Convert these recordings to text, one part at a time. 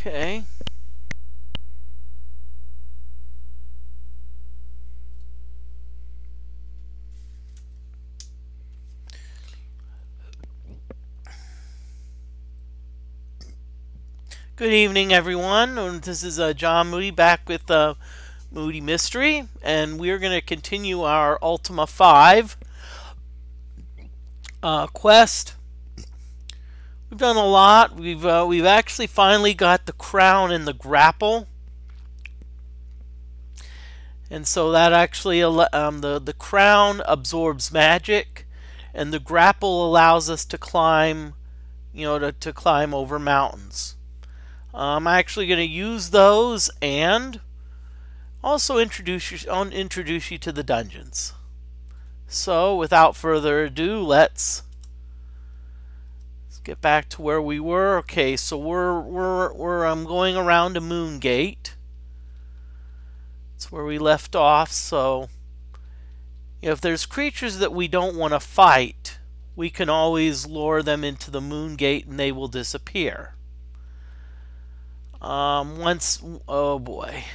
Okay. Good evening, everyone. This is John Moody back with Moody Mystery, and we're going to continue our Ultima 5 quest. We've done a lot. We've actually finally got the crown and the grapple, and so that actually the crown absorbs magic, and the grapple allows us to climb, to climb over mountains. I'm actually going to use those and also introduce you to the dungeons. So without further ado, let's get back to where we were. Okay, so we're going around a moon gate. That's where we left off. So if there's creatures that we don't want to fight, we can always lure them into the moon gate and they will disappear. Oh boy.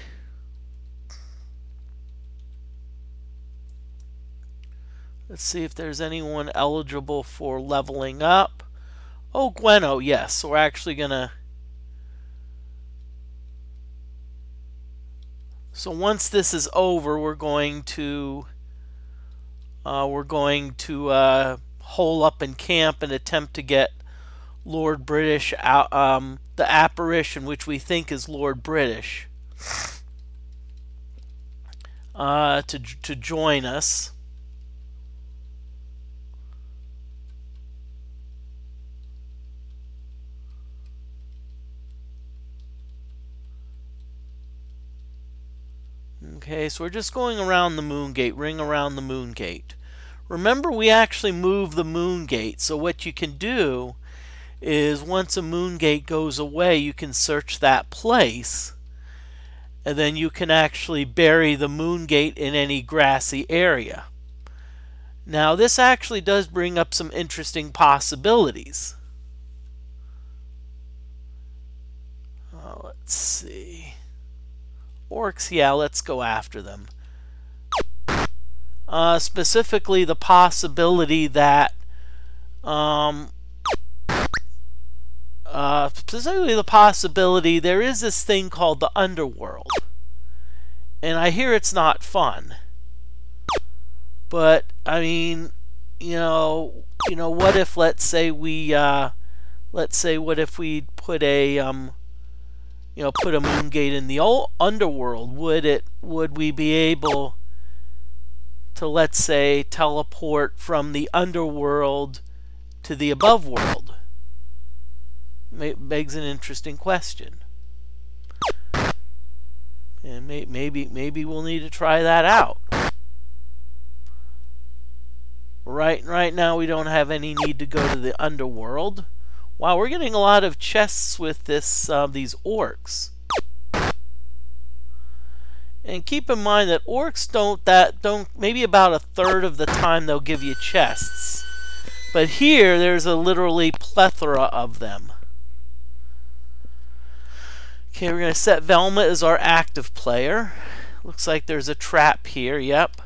Let's see if there's anyone eligible for leveling up. Oh, Gweno, yes. So we're actually gonna. So once this is over, we're going to hole up in camp and attempt to get Lord British out, the apparition, which we think is Lord British, to join us. Okay, so we're just going around the moon gate, ring around the moon gate. Remember, we actually moved the moon gate, so what you can do is once a moon gate goes away, you can search that place, and then you can actually bury the moon gate in any grassy area. Now, this actually does bring up some interesting possibilities. Let's see. Orcs, yeah, let's go after them. Specifically, the possibility that there is this thing called the underworld, and I hear it's not fun. But I mean, what if, what if we put a put a moon gate in the old underworld? Would we be able to, let's say, teleport from the underworld to the above world? Begs an interesting question, and maybe we'll need to try that out. Right now we don't have any need to go to the underworld. Wow, we're getting a lot of chests with these orcs. And keep in mind that orcs don't maybe about a third of the time they'll give you chests. But here there's a literally plethora of them. Okay, we're going to set Velma as our active player. Looks like there's a trap here, yep.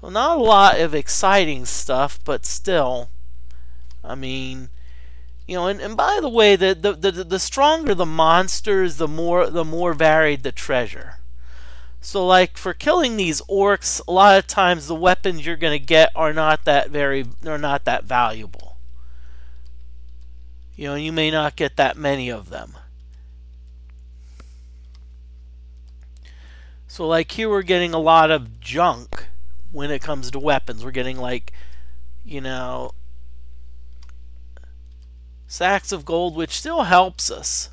So not a lot of exciting stuff, but still, I mean, and by the way, the stronger the monsters, the more varied the treasure. So like for killing these orcs, a lot of times the weapons you're going to get are not that valuable. You may not get that many of them. So like here we're getting a lot of junk when it comes to weapons. We're getting like, sacks of gold, which still helps us.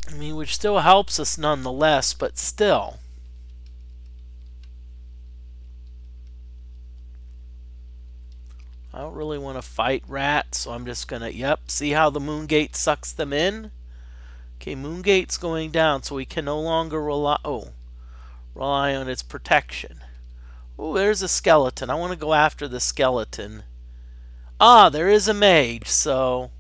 I mean, which still helps us nonetheless, but still. I don't really want to fight rats, so I'm just gonna, see how the moon gate sucks them in? Okay, moon gate's going down, so we can no longer rely on its protection. Oh, there's a skeleton. I want to go after the skeleton Ah, there is a mage, so...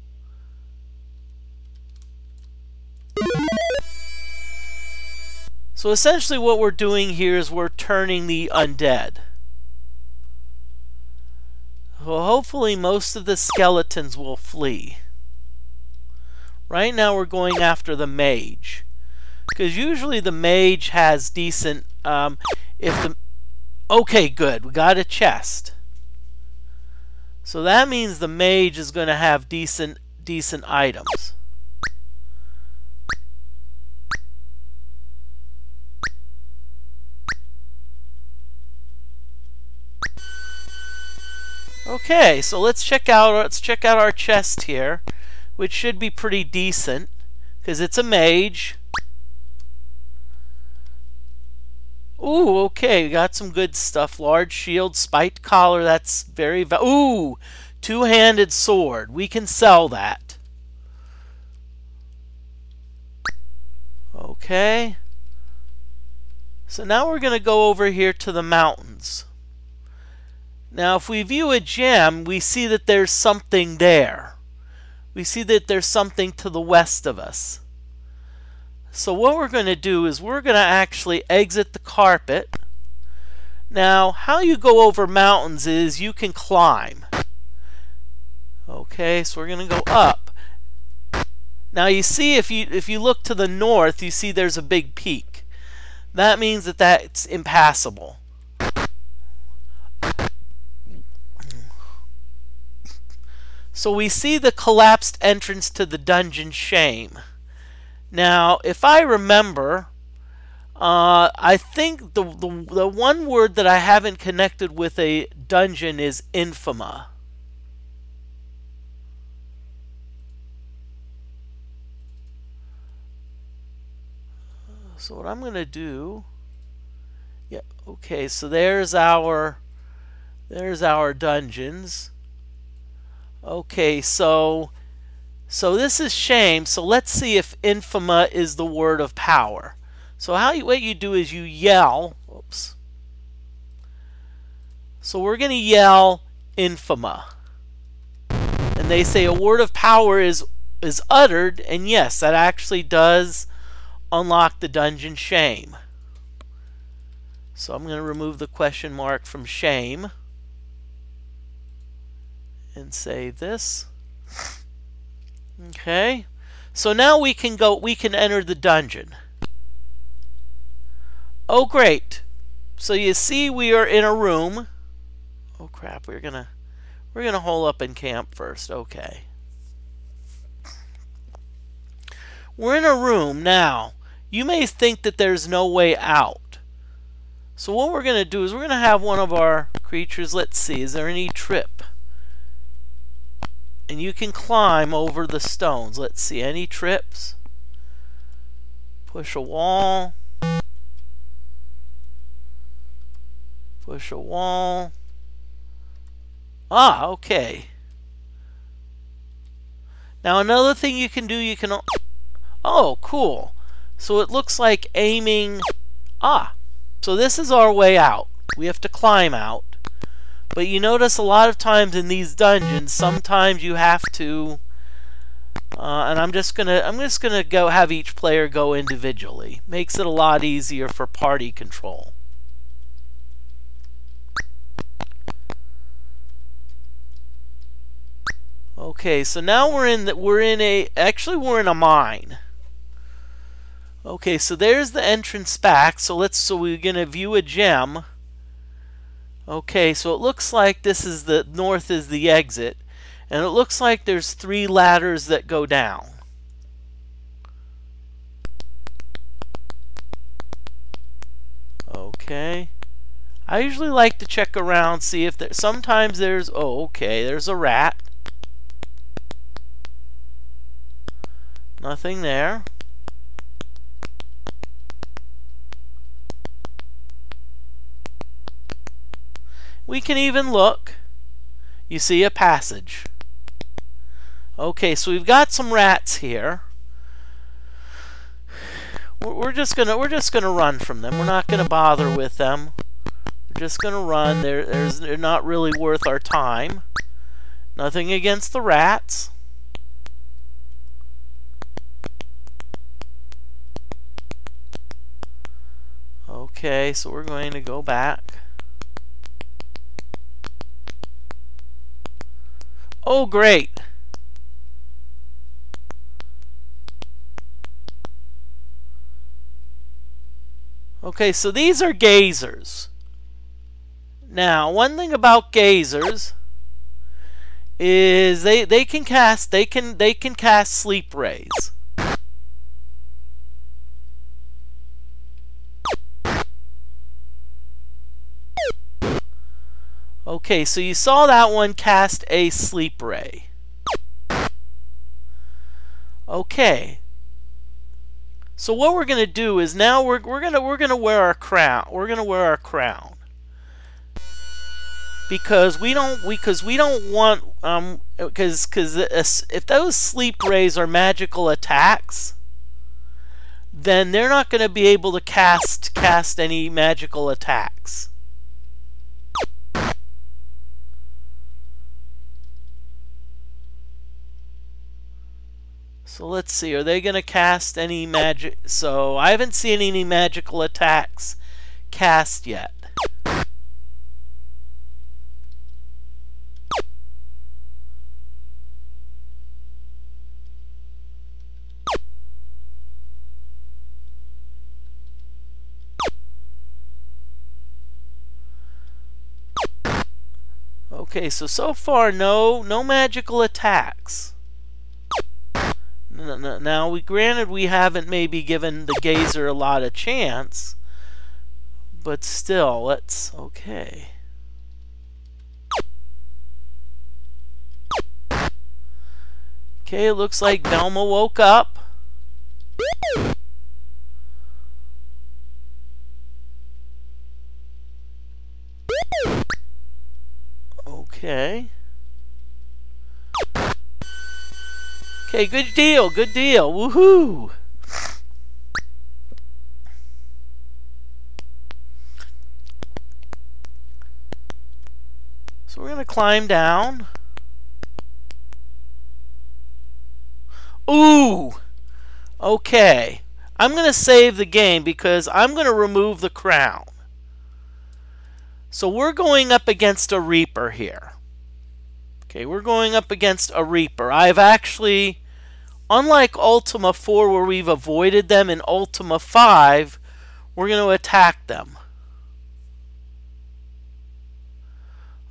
So essentially what we're doing here is we're turning the undead. Well, hopefully most of the skeletons will flee. Right now we're going after the mage. Because usually the mage has decent... Okay, good. We got a chest. So that means the mage is going to have decent items. Okay, so let's check out our chest here, which should be pretty decent because it's a mage. Ooh, okay, we got some good stuff. Large shield, spiked collar, that's very... Ooh, two-handed sword. We can sell that. Okay. So now we're going to go over here to the mountains. Now, if we view a gem, we see that there's something there. We see that there's something to the west of us. So what we're going to do is we're going to actually exit the carpet. Now, how you go over mountains is you can climb. Okay, so we're going to go up. Now, you see if you look to the north, you see there's a big peak. That means that that's impassable. So we see the collapsed entrance to the dungeon Shame. Now, if I remember, I think the one word that I haven't connected with a dungeon is Ultima. So what I'm going to do... Yeah, okay, so there's our dungeons. Okay, so this is Shame. So let's see if Ultima is the word of power. So what you do is you yell. Oops. So we're going to yell Ultima. And they say a word of power is uttered, and yes, that actually does unlock the dungeon Shame. So I'm going to remove the question mark from Shame. And save this. Okay, so now we can enter the dungeon. Oh great, so you see we are in a room. Oh crap, we're gonna hole up and camp first. Okay, we're in a room now. You may think that there's no way out, so what we're gonna do is we're gonna have one of our creatures, let's see, is there any trip? And you can climb over the stones. Let's see, any trips? Push a wall. Push a wall. Ah, okay. Now another thing you can do, you can... Oh, cool. So it looks like aiming... Ah, so this is our way out. We have to climb out. But you notice a lot of times in these dungeons, sometimes you have to, and I'm just gonna go have each player go individually. Makes it a lot easier for party control. Okay, so now we're in a mine. Okay, so there's the entrance back. So we're gonna view a gem. Okay, so it looks like this is the north is the exit, and it looks like there's 3 ladders that go down. Okay, I usually like to check around, see if sometimes there's, oh okay, there's a rat. Nothing there. We can even look. You see a passage. Okay, so we've got some rats here. We're just gonna run from them. We're not gonna bother with them. We're just gonna run. They're not really worth our time. Nothing against the rats. Okay, so we're going to go back. Oh, great. Okay, so these are gazers. Now, one thing about gazers is they can cast sleep rays. Okay, so you saw that one cast a sleep ray. Okay. So what we're going to do is now we're going to wear our crown. We're going to wear our crown. Because we don't want because if those sleep rays are magical attacks, then they're not going to be able to cast any magical attacks. So let's see, are they going to cast any magic? So I haven't seen any magical attacks cast yet. Okay, so far no magical attacks. Now, granted, we haven't maybe given the gazer a lot of chance, but still, okay. Okay, it looks like Velma woke up. Okay. Okay, good deal, woohoo! So we're going to climb down. Ooh! Okay. I'm going to save the game because I'm going to remove the crown. So we're going up against a Reaper here. Okay, we're going up against a Reaper. I've actually, unlike Ultima 4 where we've avoided them, in Ultima 5, we're going to attack them.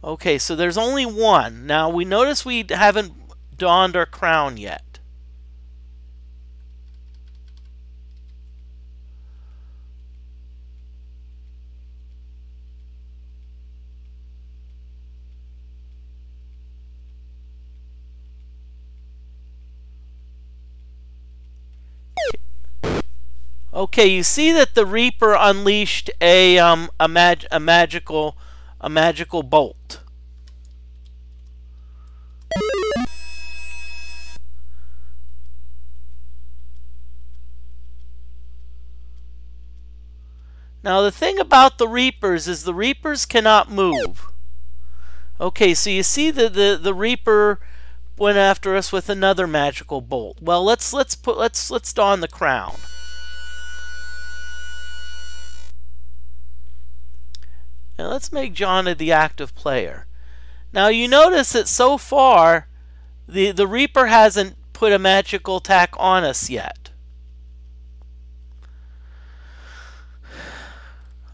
Okay, so there's only one. Now, we notice we haven't donned our crown yet. Okay, you see that the Reaper unleashed a magical bolt. Now the thing about the Reapers is the Reapers cannot move. Okay, so you see the Reaper went after us with another magical bolt. Well, let's don the crown. And let's make Jonna the active player. Now you notice that so far the Reaper hasn't put a magical attack on us yet.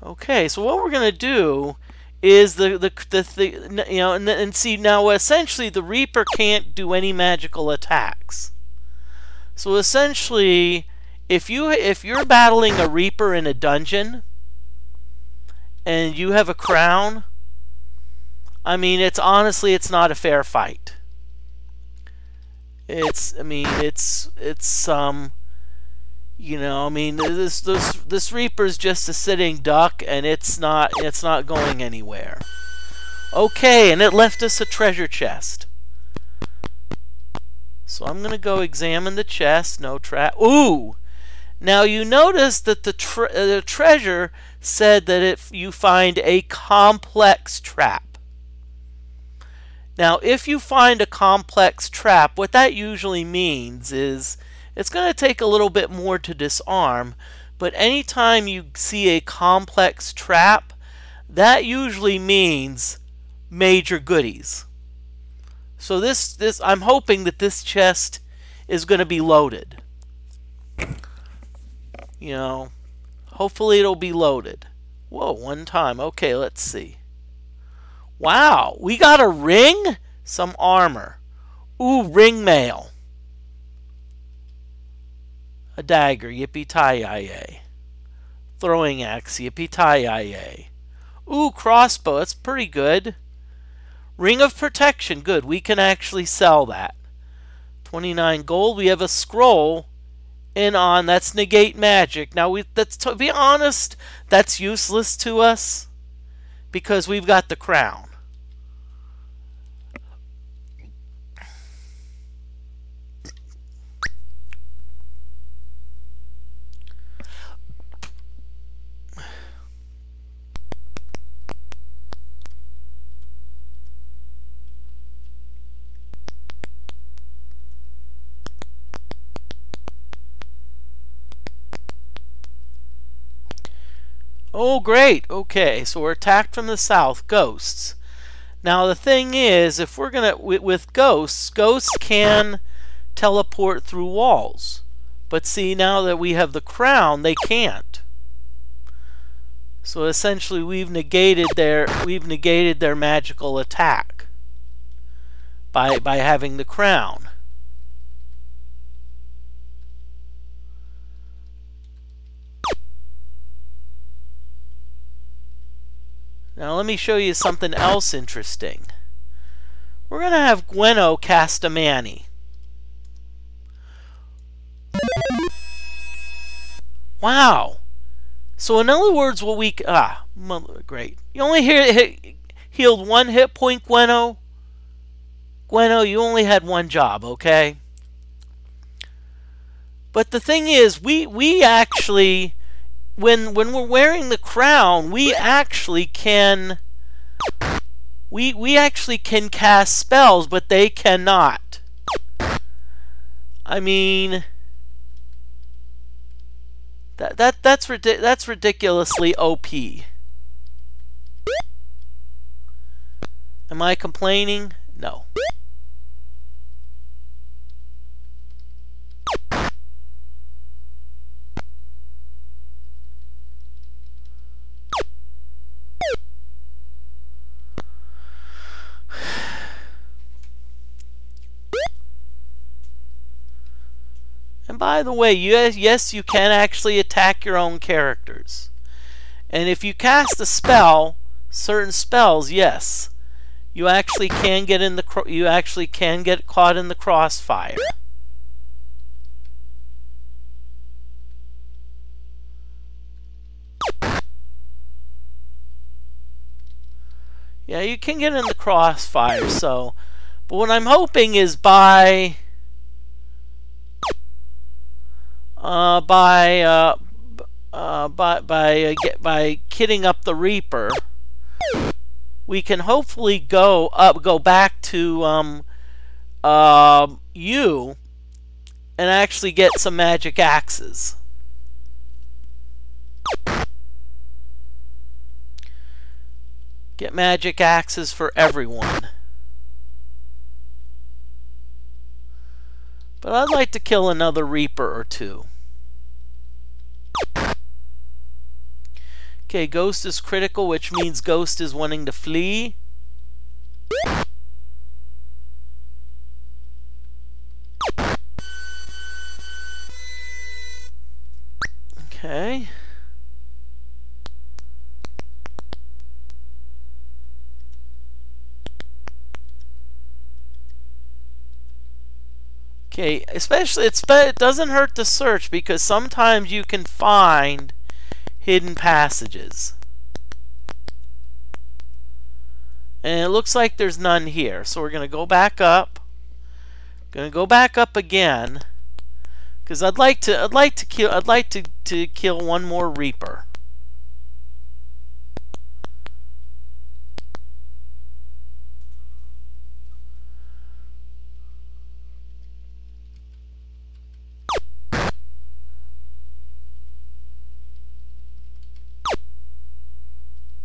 Okay, so what we're going to do is and see now essentially the Reaper can't do any magical attacks. So essentially if you're battling a Reaper in a dungeon and you have a crown, I mean, it's not a fair fight. This Reaper's just a sitting duck, and it's not going anywhere. Okay, and it left us a treasure chest. So I'm gonna go examine the chest. No trap. Ooh! Now you notice that the treasure said that if you find a complex trap. Now, if you find a complex trap, what that usually means is it's going to take a little bit more to disarm, but anytime you see a complex trap, that usually means major goodies. So I'm hoping that this chest is going to be loaded. You know, hopefully it'll be loaded. Whoa, one time. Okay, let's see. Wow, we got a ring? Some armor. Ooh, ring mail. A dagger, yippee-ti-yi-yay. Throwing axe, yippee-ti-yi-yay. Ooh, crossbow, that's pretty good. Ring of protection, good. We can actually sell that. 29 gold. We have a scroll. That's negate magic. Now, to be honest, that's useless to us because we've got the crown. Oh, great. Okay, so we're attacked from the south. Ghosts. Now, the thing is, if we're going to... With ghosts can teleport through walls. But see, now that we have the crown, they can't. So essentially, we've negated their magical attack by having the crown. Now let me show you something else interesting. We're going to have Gwenno cast a Manny. Wow. So in other words, what we... great. You only healed one hit point, Gwenno. Gwenno, you only had one job, okay? But the thing is, we actually... When we're wearing the crown, we actually can cast spells, but they cannot. I mean, that's ridiculously OP. Am I complaining? No. And by the way, yes, you can actually attack your own characters. And if you cast a spell, certain spells, yes, you actually can get caught in the crossfire. Yeah, you can get in the crossfire. So, but what I'm hoping is by kitting up the Reaper, we can hopefully go back to you and actually get some magic axes. Get magic axes for everyone. But I'd like to kill another Reaper or two. Okay, Ghost is critical, which means Ghost is wanting to flee. Okay. Okay, especially it doesn't hurt to search because sometimes you can find hidden passages. And it looks like there's none here. So we're going to go back up. Going to go back up again cuz I'd like to kill one more Reaper.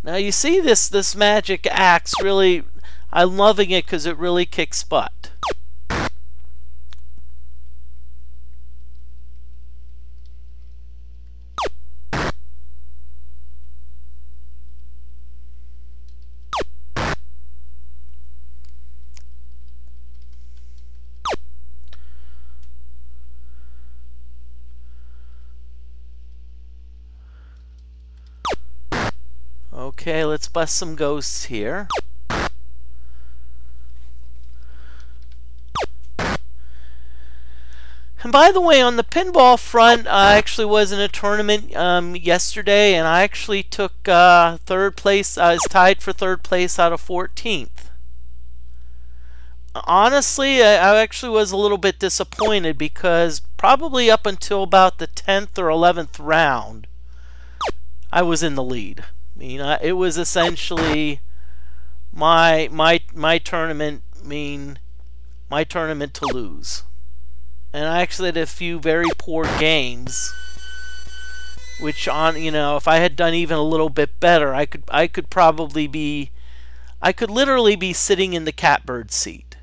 Now you see this magic axe really, I'm loving it because it really kicks butt. Okay, let's bust some ghosts here. And by the way, on the pinball front, I actually was in a tournament yesterday, and I actually took third place. I was tied for third place out of 14th. Honestly, I actually was a little bit disappointed because probably up until about the 10th or 11th round, I was in the lead. I mean, it was essentially my tournament. My tournament to lose. And I actually had a few very poor games, which if I had done even a little bit better, I could probably be, I could literally be sitting in the catbird seat.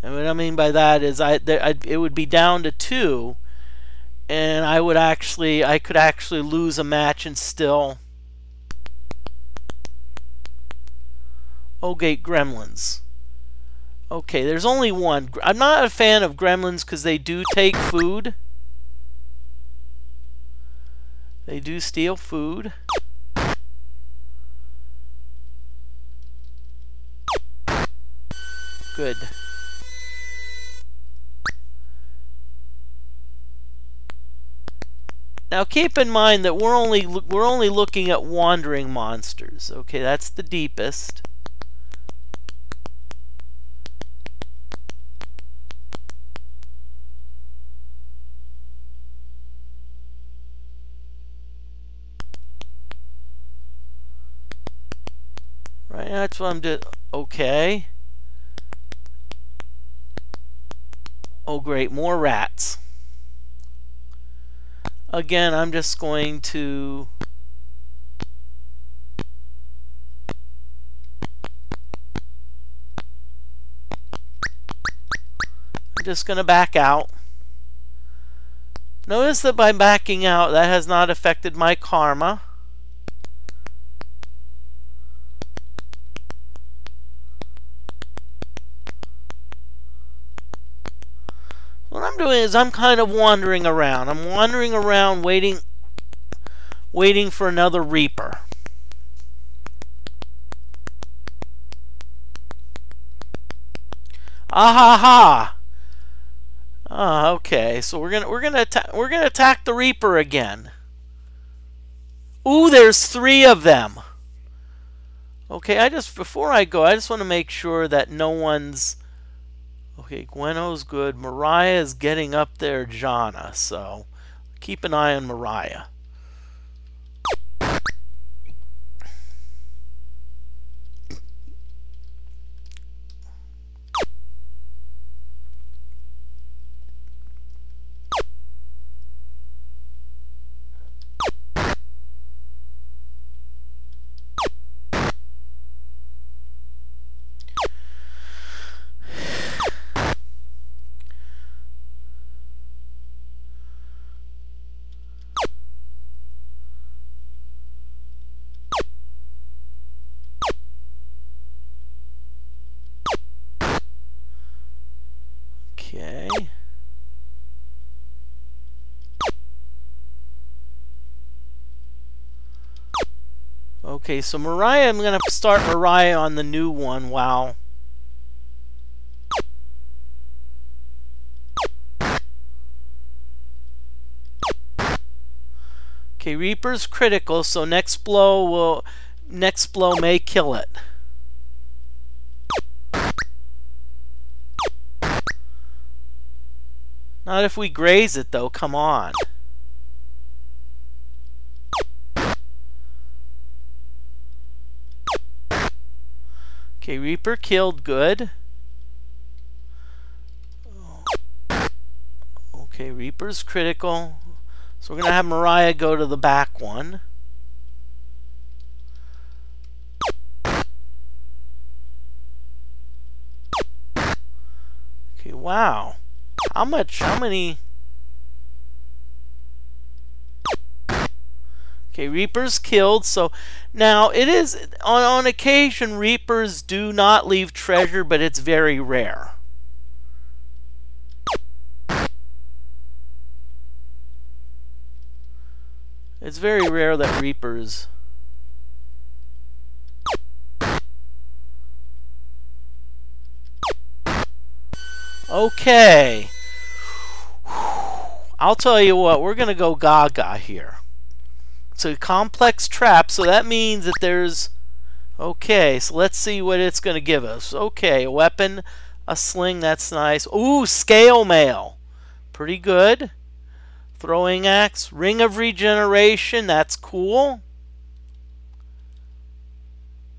And what I mean by that is it would be down to 2, and I could actually lose a match and still. Gate Gremlins. Okay, there's only one. I'm not a fan of gremlins because they do take food. They do steal food. Good. Now keep in mind that we're only looking at wandering monsters. Okay, that's the deepest. Right, that's what I'm doing. Okay. Oh great, more rats. Again, I'm just going to back out. Notice that by backing out, that has not affected my karma. What I'm doing is I'm kind of wandering around. I'm wandering around waiting for another Reaper. Ah ha ha. Ah, okay. So we're gonna attack the Reaper again. Ooh, there's 3 of them. Okay, before I go, I just want to make sure that no one's. Okay, Gweno's good. Mariah's getting up there, Jana. So keep an eye on Mariah. Okay. Okay, so Mariah, I'm going to start Mariah on the new one. Wow. Okay, Reaper's critical, so next blow may kill it. Not if we graze it, though. Come on. Okay, Reaper killed. Good. Okay, Reaper's critical. So we're going to have Mariah go to the back one. Okay, wow. How many? Okay, Reapers killed. So now it is, on occasion, Reapers do not leave treasure, but it's very rare. It's very rare that Reapers... Okay. I'll tell you what, we're going to go gaga here. It's a complex trap, so that means that there's... Okay, so let's see what it's going to give us. Okay, a weapon, a sling, that's nice. Ooh, scale mail. Pretty good. Throwing axe, ring of regeneration, that's cool.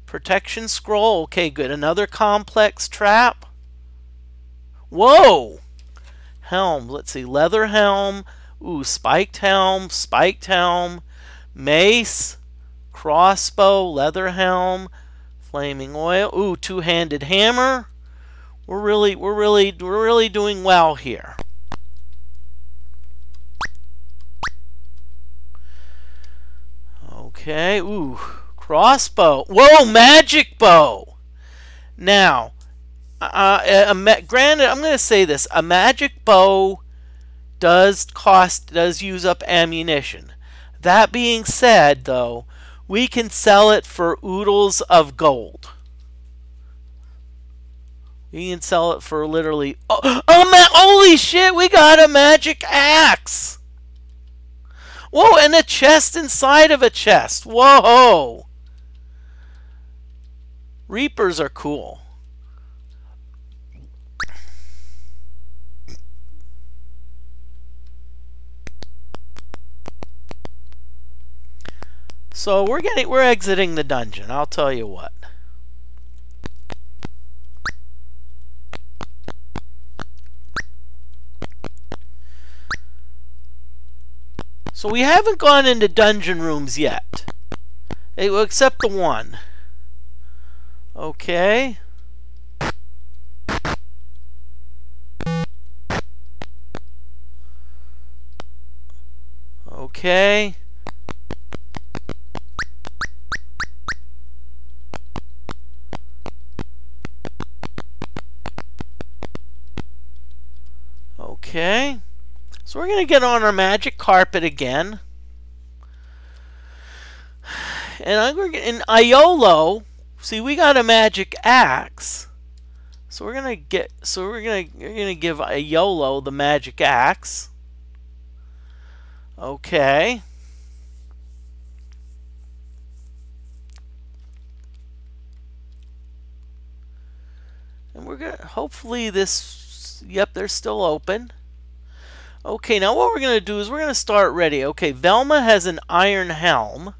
Protection scroll, okay, good. Another complex trap. Whoa! Helm, let's see, leather helm. Ooh, spiked helm, mace, crossbow, leather helm, flaming oil. Ooh, two-handed hammer. We're really doing well here. Okay, ooh, crossbow. Whoa, magic bow. Now, granted, I'm going to say this: a magic bow does use up ammunition. That being said, though, we can sell it for oodles of gold. We can sell it for literally... holy shit, we got a magic axe! Whoa, and a chest inside of a chest. Whoa! Reapers are cool. So we're exiting the dungeon, I'll tell you what. So we haven't gone into dungeon rooms yet. Except the one. Okay. Okay. Okay. So we're going to get on our magic carpet again. And in Iolo, see, we got a magic axe. So we're going to give Iolo the magic axe. Okay. And we're going to hopefully this, yep, they're still open. Okay, now what we're going to do is we're going to start ready. Okay, Velma has an iron helm.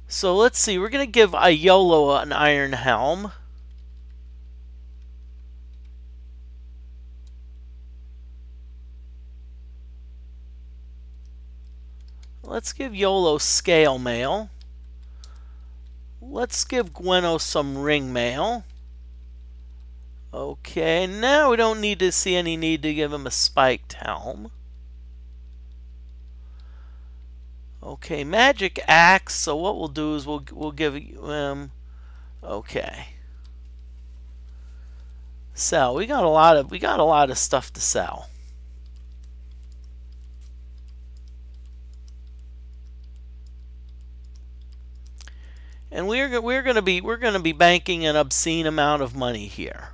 So let's see, we're going to give Iolo an iron helm. Let's give Iolo scale mail. Let's give Gweno some ring mail. Okay, now we don't need to see any need to give him a spiked helm. Okay, magic axe. So what we'll do is we'll give him. Okay. Sell. We got a lot of stuff to sell. And we're going to be banking an obscene amount of money here.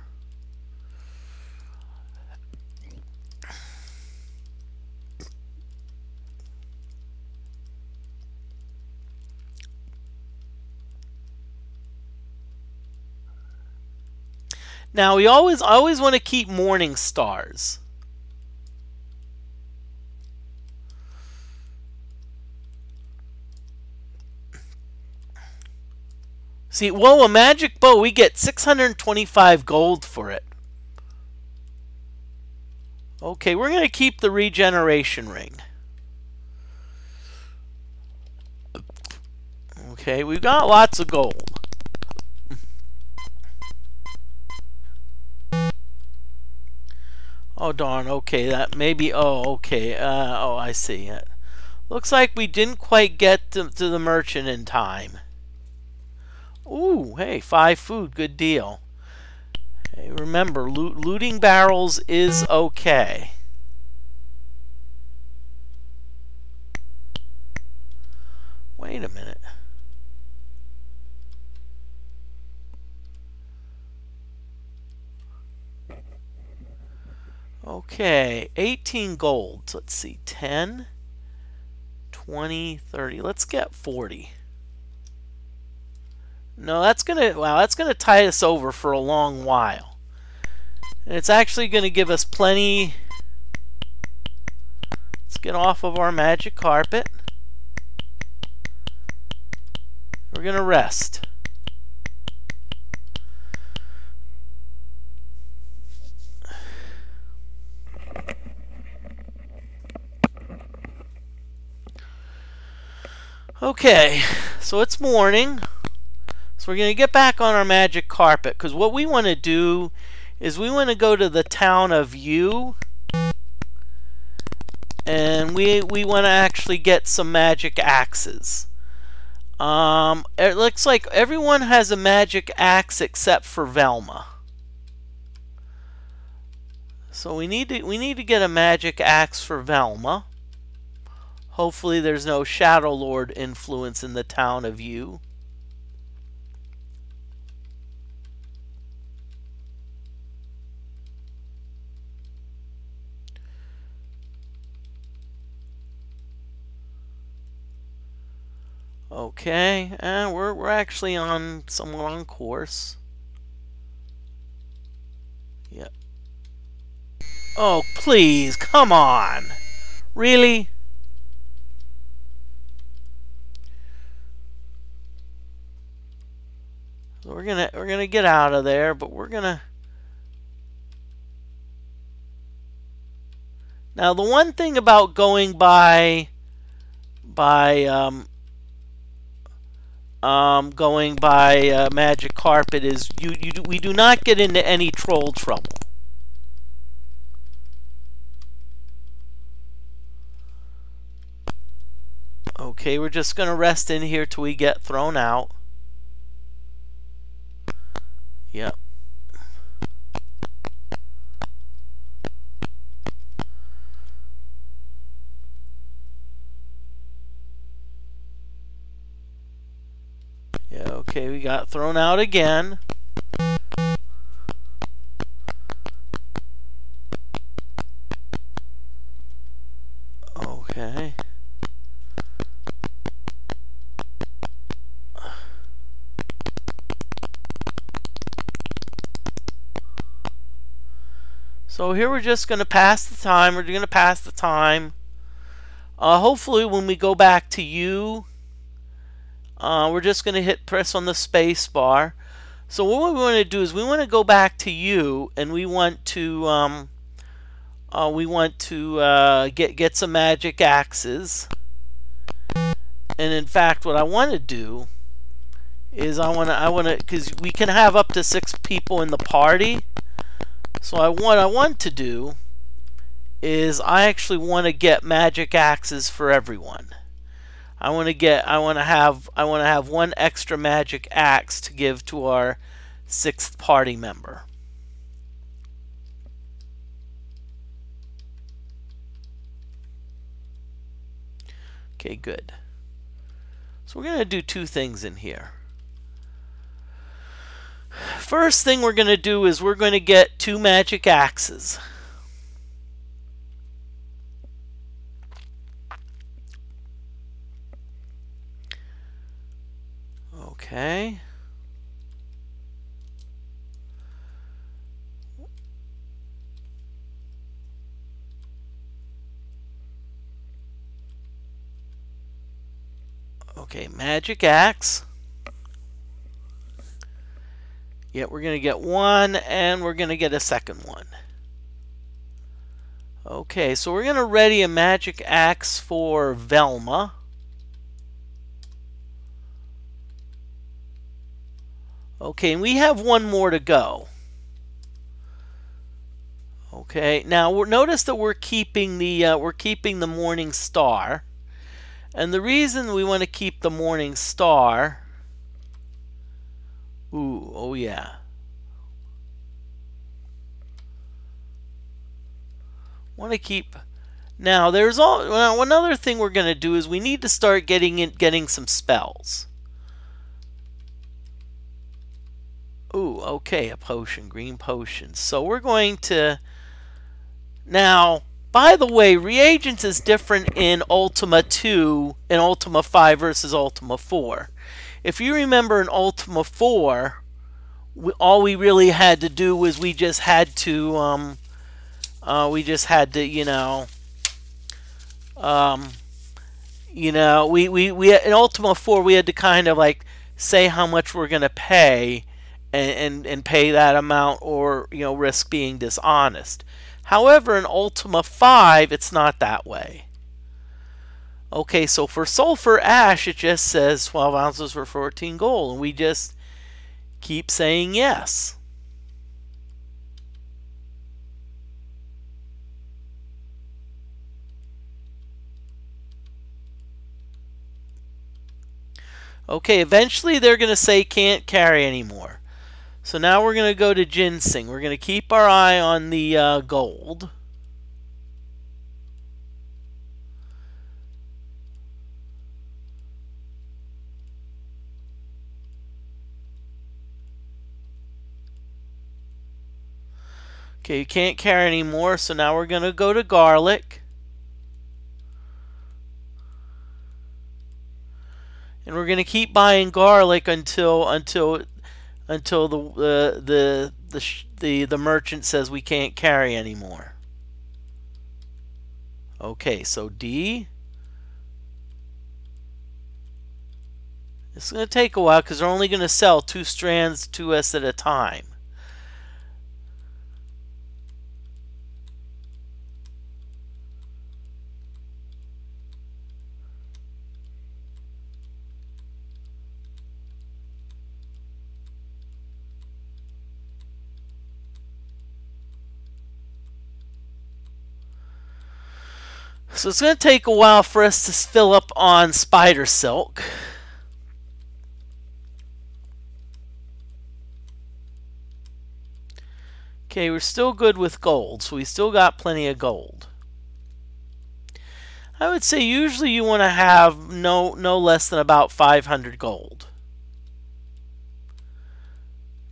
Now we always want to keep morning stars. See, whoa, a magic bow, we get 625 gold for it. Okay, we're going to keep the regeneration ring. Okay, we've got lots of gold. Oh darn, okay, that maybe, oh okay, oh I see it. Looks like we didn't quite get to the merchant in time. Ooh, hey, 5 food, good deal. Hey, remember, looting barrels is okay. Wait a minute. Okay, 18 gold. Let's see, 10, 20, 30. Let's get 40. No, that's gonna tie us over for a long while. And it's actually gonna give us plenty. Let's get off of our magic carpet. We're gonna rest. Okay, so it's morning. So we're going to get back on our magic carpet, because what we want to do is we want to go to the town of U, and we want to actually get some magic axes. It looks like everyone has a magic axe except for Velma. So we need to get a magic axe for Velma. Hopefully there's no Shadow Lord influence in the town of U. Okay, and we're actually somewhat on course. Yep. Oh, please, come on. Really? So we're gonna get out of there, but we're gonna. Now the one thing about going by magic carpet is we do not get into any troll trouble. Okay, we're just gonna rest in here till we get thrown out. Yep. Yeah, okay, we got thrown out again. Okay. So here we're just going to pass the time. We're going to pass the time. Hopefully when we go back to U, we're just going to press on the space bar. So what we want to do is we want to go back to U, and we want to get some magic axes. And in fact, what I want to do is I want to because we can have up to 6 people in the party. So what I want to do is I actually want to get magic axes for everyone. I want to have 1 extra magic axe to give to our 6th party member. Okay, good. So we're going to do 2 things in here. First thing we're going to do is we're going to get 2 magic axes. Okay. Okay, magic axe. Yeah, we're going to get 1, and we're going to get a second one. Okay, so we're going to ready a magic axe for Velma. Okay, and we have one more to go. Okay, now notice that we're keeping the morning star, and the reason we want to keep the morning star. Ooh, oh yeah. Want to keep. Now there's one other thing we're going to do is we need to start getting some spells. Ooh, okay, a potion, green potion. So we're going to. Now, by the way, reagents is different in Ultima 2 and Ultima 5 versus Ultima 4. If you remember in Ultima 4, all we really had to do was we just had to, we in Ultima 4 we had to kind of like say how much we're going to pay and pay that amount, or risk being dishonest. However, in Ultima 5 it's not that way. Okay, so for sulfur ash it just says 12 ounces for 14 gold, and we just keep saying yes. Okay, eventually they're going to say can't carry anymore. So now we're going to go to ginseng. We're going to keep our eye on the gold. Okay, you can't carry anymore, so now we're going to go to garlic. And we're going to keep buying garlic until the merchant says we can't carry anymore. Okay, so D. It's going to take a while because they're only going to sell 2 strands to us at a time. So it's going to take a while for us to fill up on spider silk. Okay, we're still good with gold, so we still got plenty of gold. I would say usually you want to have no less than about 500 gold.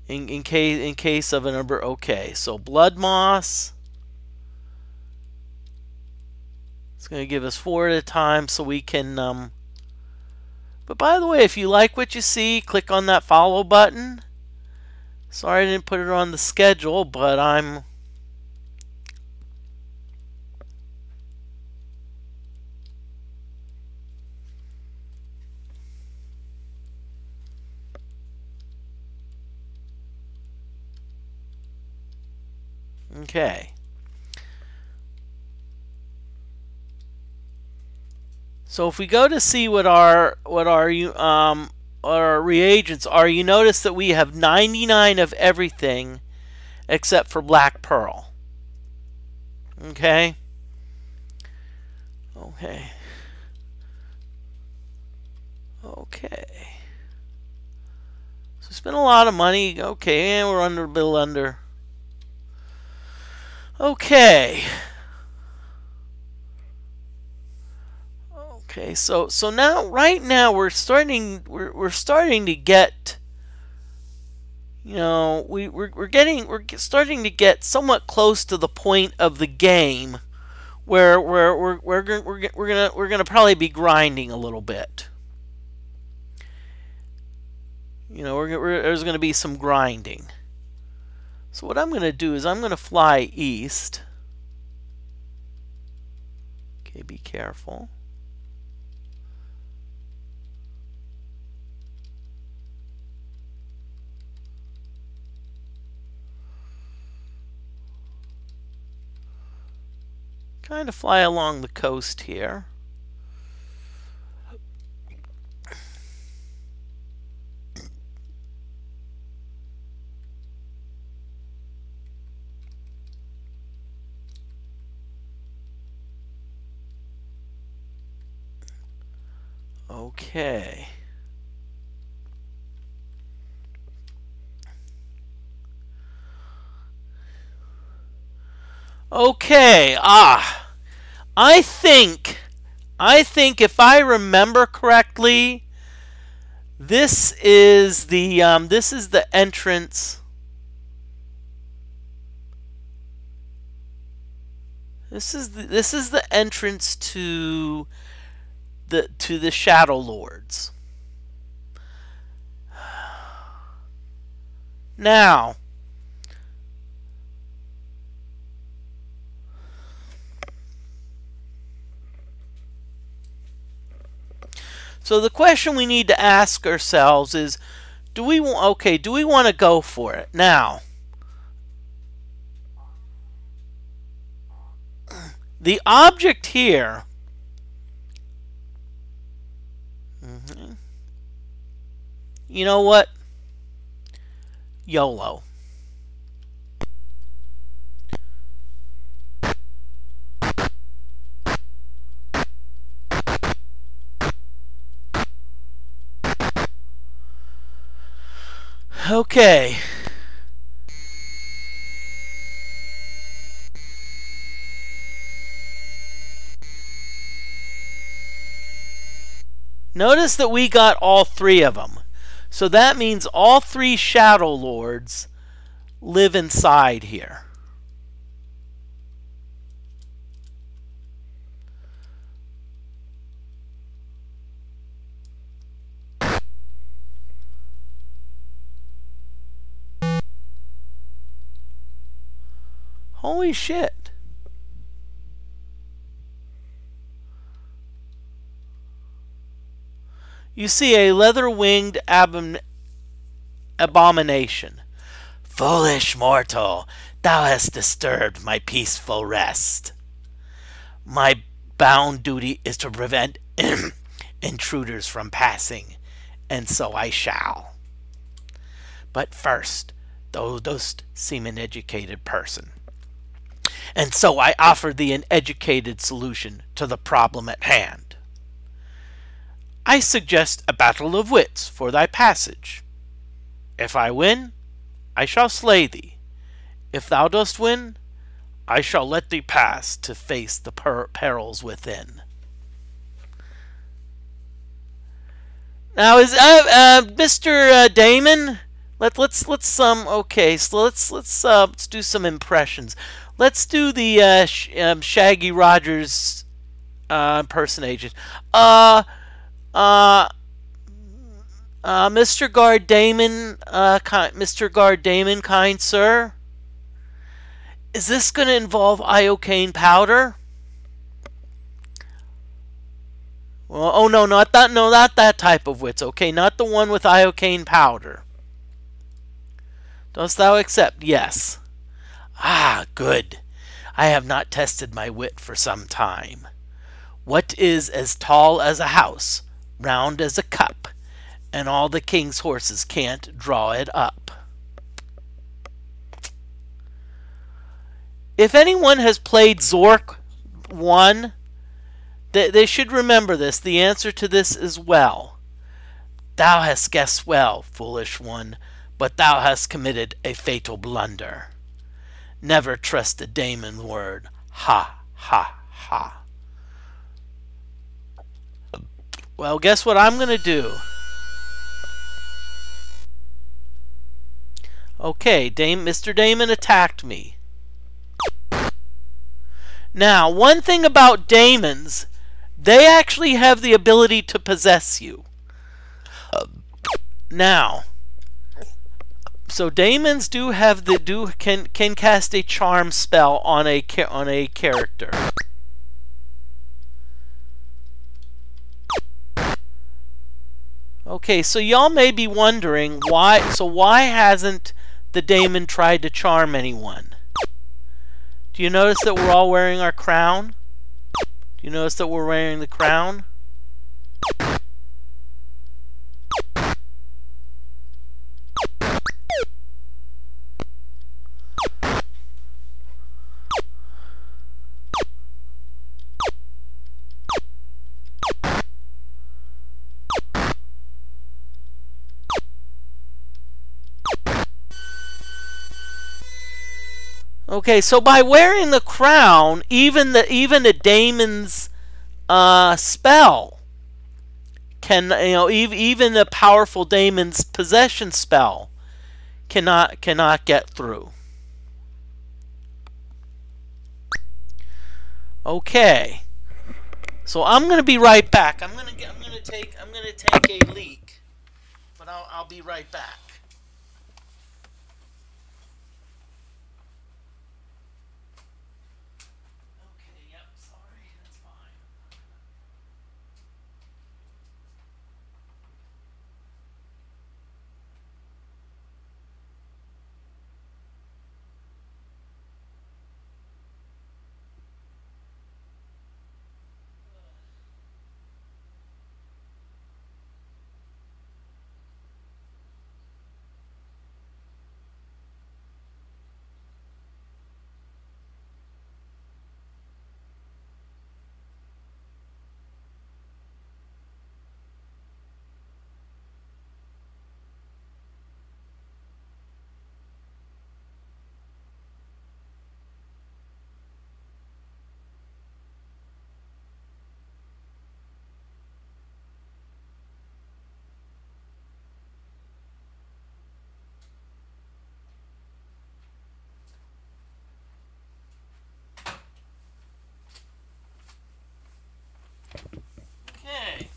In case of an number. Okay, so blood moss. It's going to give us 4 at a time, so we can. But by the way, if you like what you see, click on that follow button. Sorry I didn't put it on the schedule, but I'm. Okay. So if we go to see what our reagents are, you notice that we have 99 of everything except for black pearl. Okay. Okay. Okay. So spend a lot of money. Okay, and we're under a bill under. Okay. Okay, so now right now we're starting to get, we're starting to get somewhat close to the point of the game where we're gonna probably be grinding a little bit. There's gonna be some grinding. So what I'm gonna do is I'm gonna fly east. Okay, be careful. Kind of fly along the coast here. Okay. Okay. I think if I remember correctly, this is the entrance. This is the entrance to the Shadow Lords. Now, so the question we need to ask ourselves is, do we want to go for it? Now, the object here, you know what? YOLO. Okay. Notice that we got all three of them. So that means all three Shadow Lords live inside here. Holy shit. You see a leather-winged abomination. Foolish mortal, thou hast disturbed my peaceful rest. My bound duty is to prevent intruders from passing, and so I shall. But first, thou dost seem an educated person, and so I offer thee an educated solution to the problem at hand. I suggest a battle of wits for thy passage. If I win, I shall slay thee. If thou dost win, I shall let thee pass to face the perils within. Now, is Mr. Damon? Okay. So let's do some impressions. Let's do the Shaggy Rogers impersonation. Mr. Guard Damon, kind sir, is this going to involve iocane powder? Well, oh no, not that. No, not that type of wits. Okay, not the one with iocane powder. Dost thou accept? Yes. Ah, good. I have not tested my wit for some time. What is as tall as a house, round as a cup, and all the king's horses can't draw it up? If anyone has played Zork 1, they should remember this. The answer to this is well. Thou hast guessed well, foolish one, but thou hast committed a fatal blunder. Never trust a daemon word. Ha, ha, ha. Well, guess what I'm going to do? Okay, Mr. Damon attacked me. Now, one thing about daemons, they actually have the ability to possess you. Now, so daemons can cast a charm spell on a character. Okay, so y'all may be wondering why hasn't the daemon tried to charm anyone? Do you notice that we're all wearing our crown? Do you notice that we're wearing the crown? Okay, so by wearing the crown, even the daemon's spell can, even a powerful daemon's possession spell cannot get through. Okay, so I'm going to be right back. I'm going to take a leak, but I'll be right back. Okay, yep, sorry, that's fine. Okay,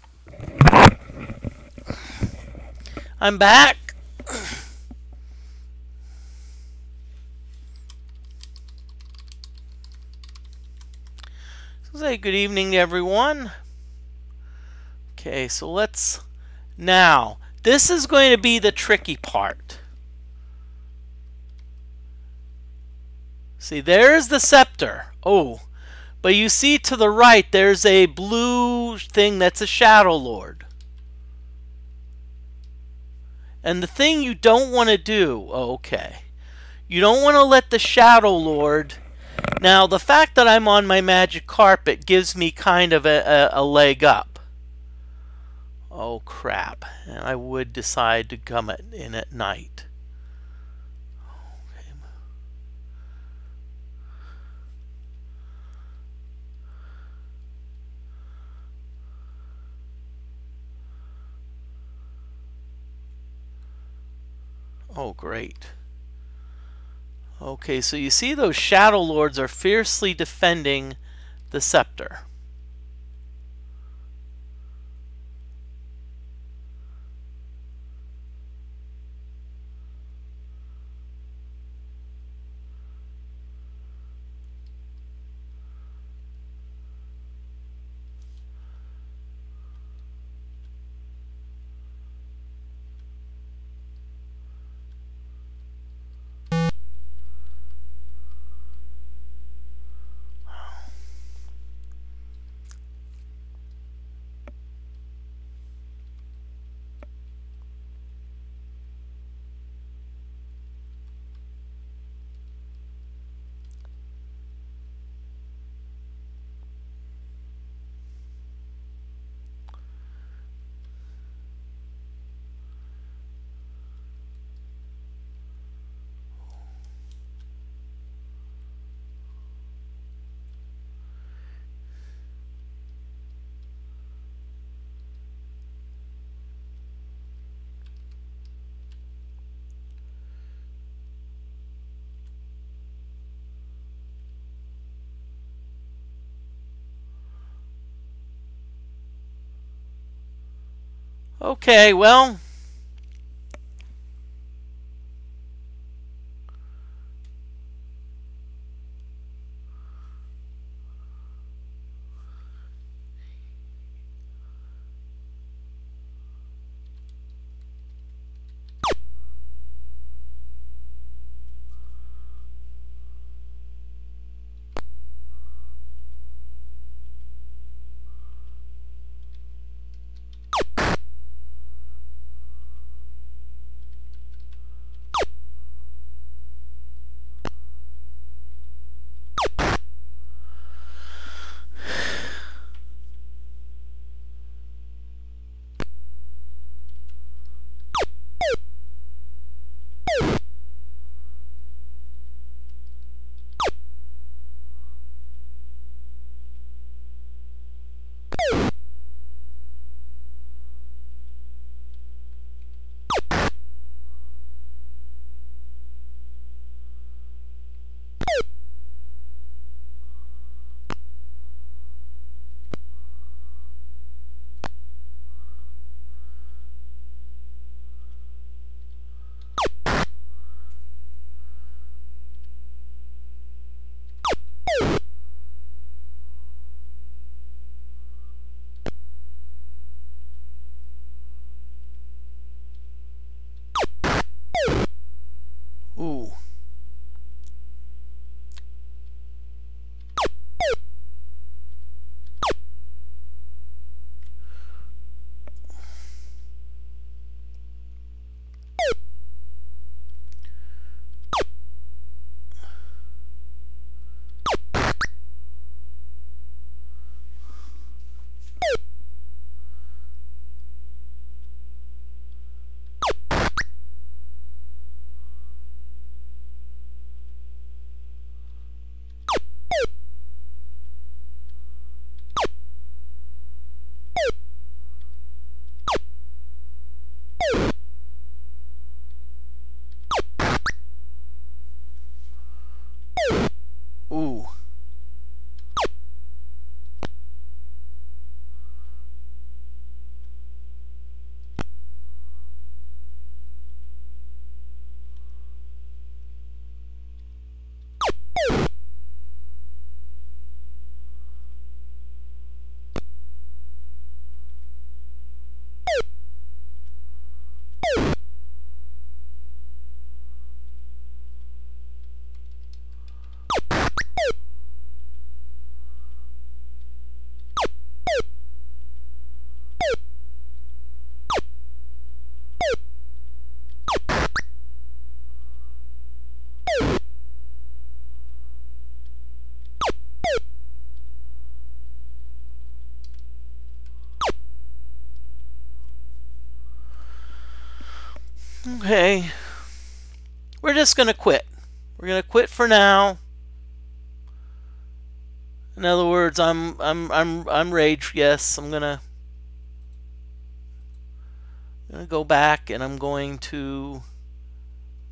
I'm back. Say good evening to everyone. Okay, so now, this is going to be the tricky part. See, there's the scepter. Oh, but you see to the right, there's a blue thing that's a Shadow Lord. And the thing you don't want to do, okay, you don't want to let the Shadow Lord. Now, the fact that I'm on my magic carpet gives me kind of a leg up. Oh, crap. And I would decide to come in at night. Okay. Oh, great. Okay, so you see those Shadow Lords are fiercely defending the scepter. Okay, well, Okay. We're just gonna quit. We're gonna quit for now. In other words, I'm rage. Yes, I'm gonna go back and I'm going to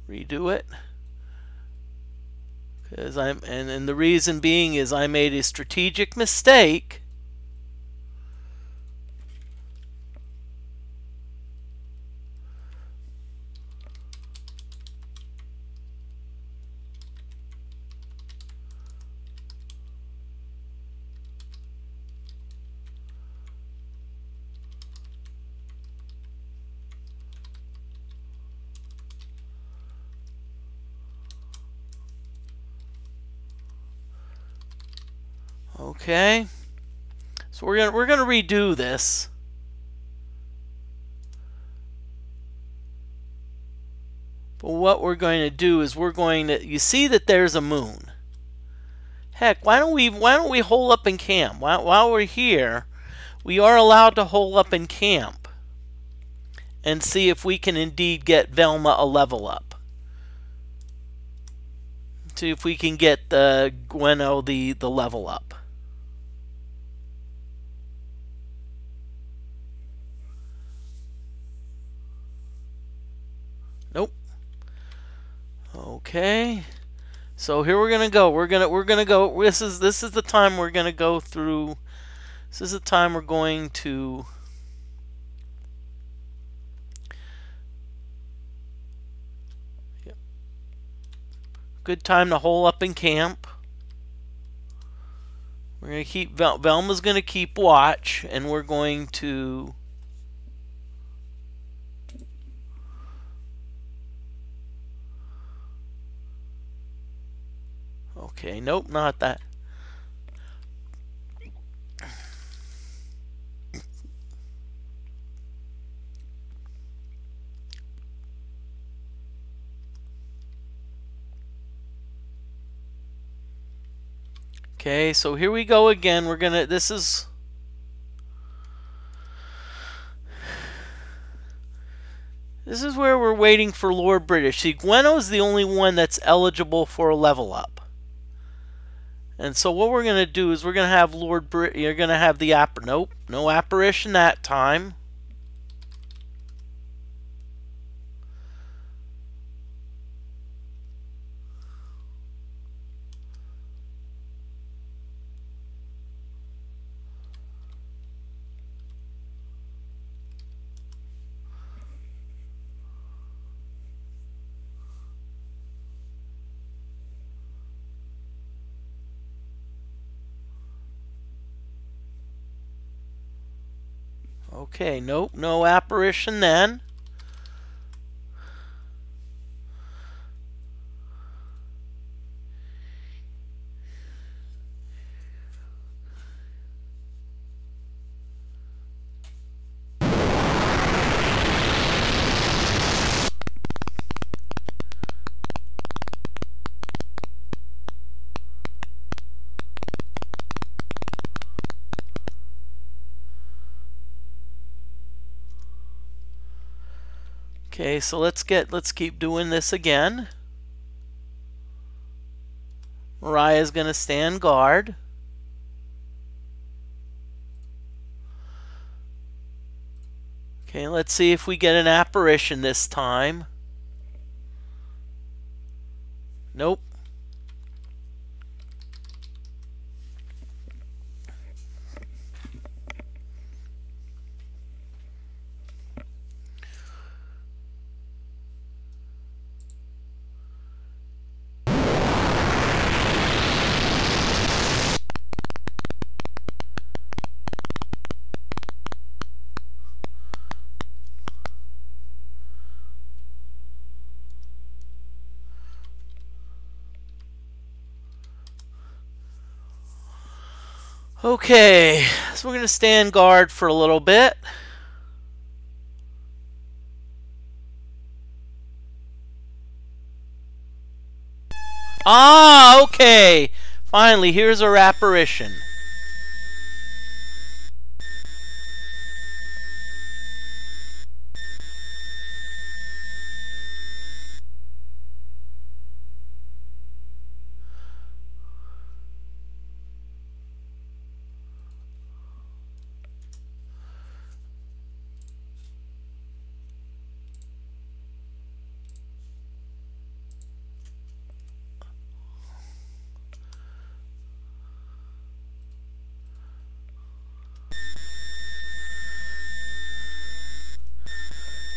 redo it. Because and the reason being is I made a strategic mistake. Okay. So we're gonna redo this. But what we're going to do is we're going to, you see that there's a moon. Heck, why don't we hole up in camp? While we're here, we are allowed to hole up in camp and see if we can indeed get Velma a level up. See if we can get the Gwenno the level up. Nope. Okay. So here we're gonna go. We're gonna go. This is the time we're gonna go through. This is the time we're going to. Good time to hole up in camp. We're gonna keep Velma's gonna keep watch, and we're going to. Okay, nope, not that. Okay, so here we go again. We're gonna, this is where we're waiting for Lord British. See, Gwenno's the only one that's eligible for a level up. And so what we're gonna do is we're gonna have Lord British, you're gonna have the nope, no apparition that time. Okay, nope, no apparition then. Okay, so let's keep doing this again. Mariah's gonna stand guard. Okay, let's see if we get an apparition this time. Nope. Okay, so we're going to stand guard for a little bit. Ah, okay. Finally, here's our apparition.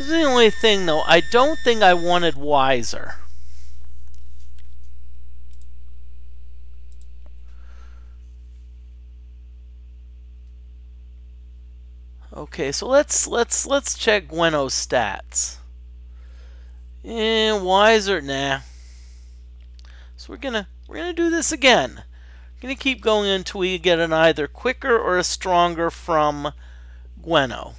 This is the only thing, though. I don't think I wanted wiser. Okay, so let's check Gweno's stats. Wiser, nah. So we're gonna do this again. We're gonna keep going until we get an either quicker or a stronger from Gweno.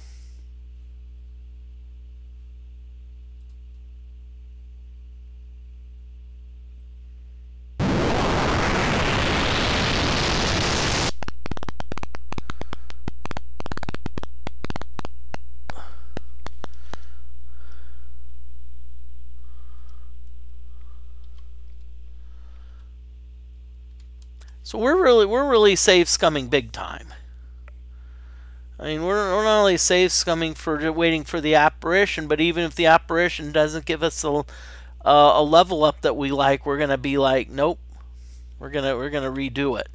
So we're really save scumming big time. I mean, we're not only save scumming for waiting for the apparition, but even if the apparition doesn't give us a level up that we like, we're gonna be like, nope, we're gonna redo it.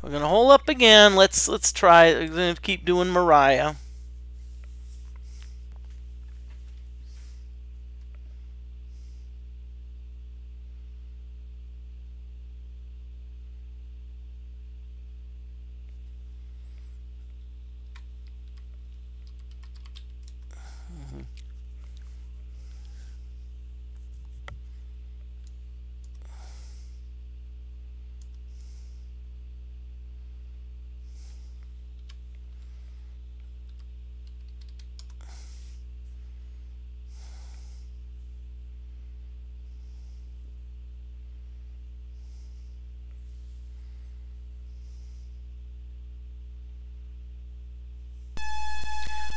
We're gonna hold up again. Let's try. We're gonna keep doing Mariah.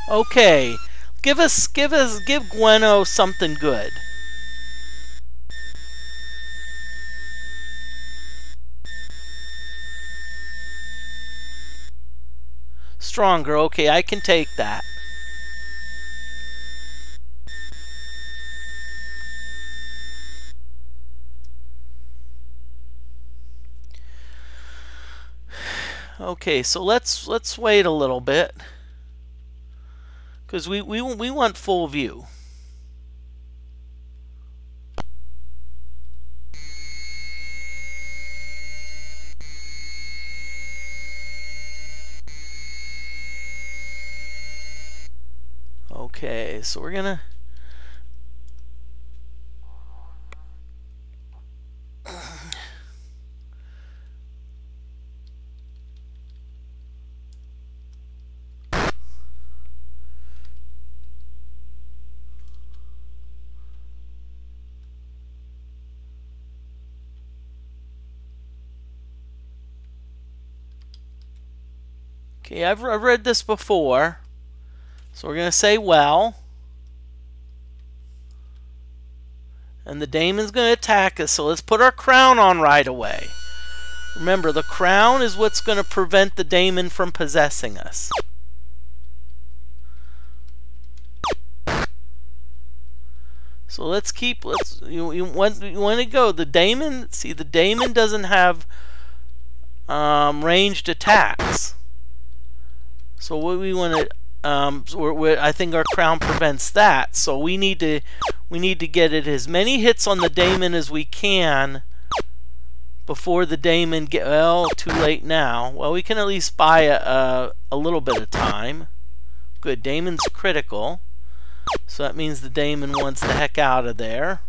Okay, give Gweno something good. Stronger. Okay, I can take that. Okay, so let's wait a little bit. Because we want full view. Okay, so we're gonna Okay, I've read this before, so we're going to say well. And the daemon's going to attack us, so let's put our crown on right away. Remember, the crown is what's going to prevent the daemon from possessing us. So let's keep, you want to go. The daemon, see, the daemon doesn't have ranged attacks. So what we want to, I think our crown prevents that. So we need to get it as many hits on the daemon as we can before the daemon get, well, too late now. Well, we can at least buy a little bit of time. Good, daemon's critical. So that means the daemon wants the heck out of there.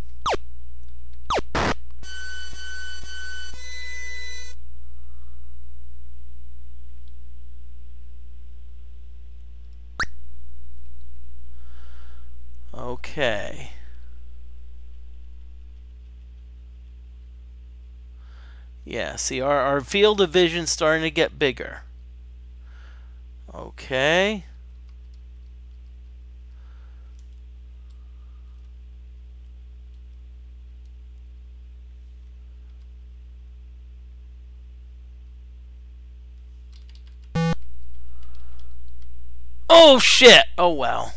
Okay. Yeah, see, our field of vision's starting to get bigger. Okay. Oh, shit. Oh, well.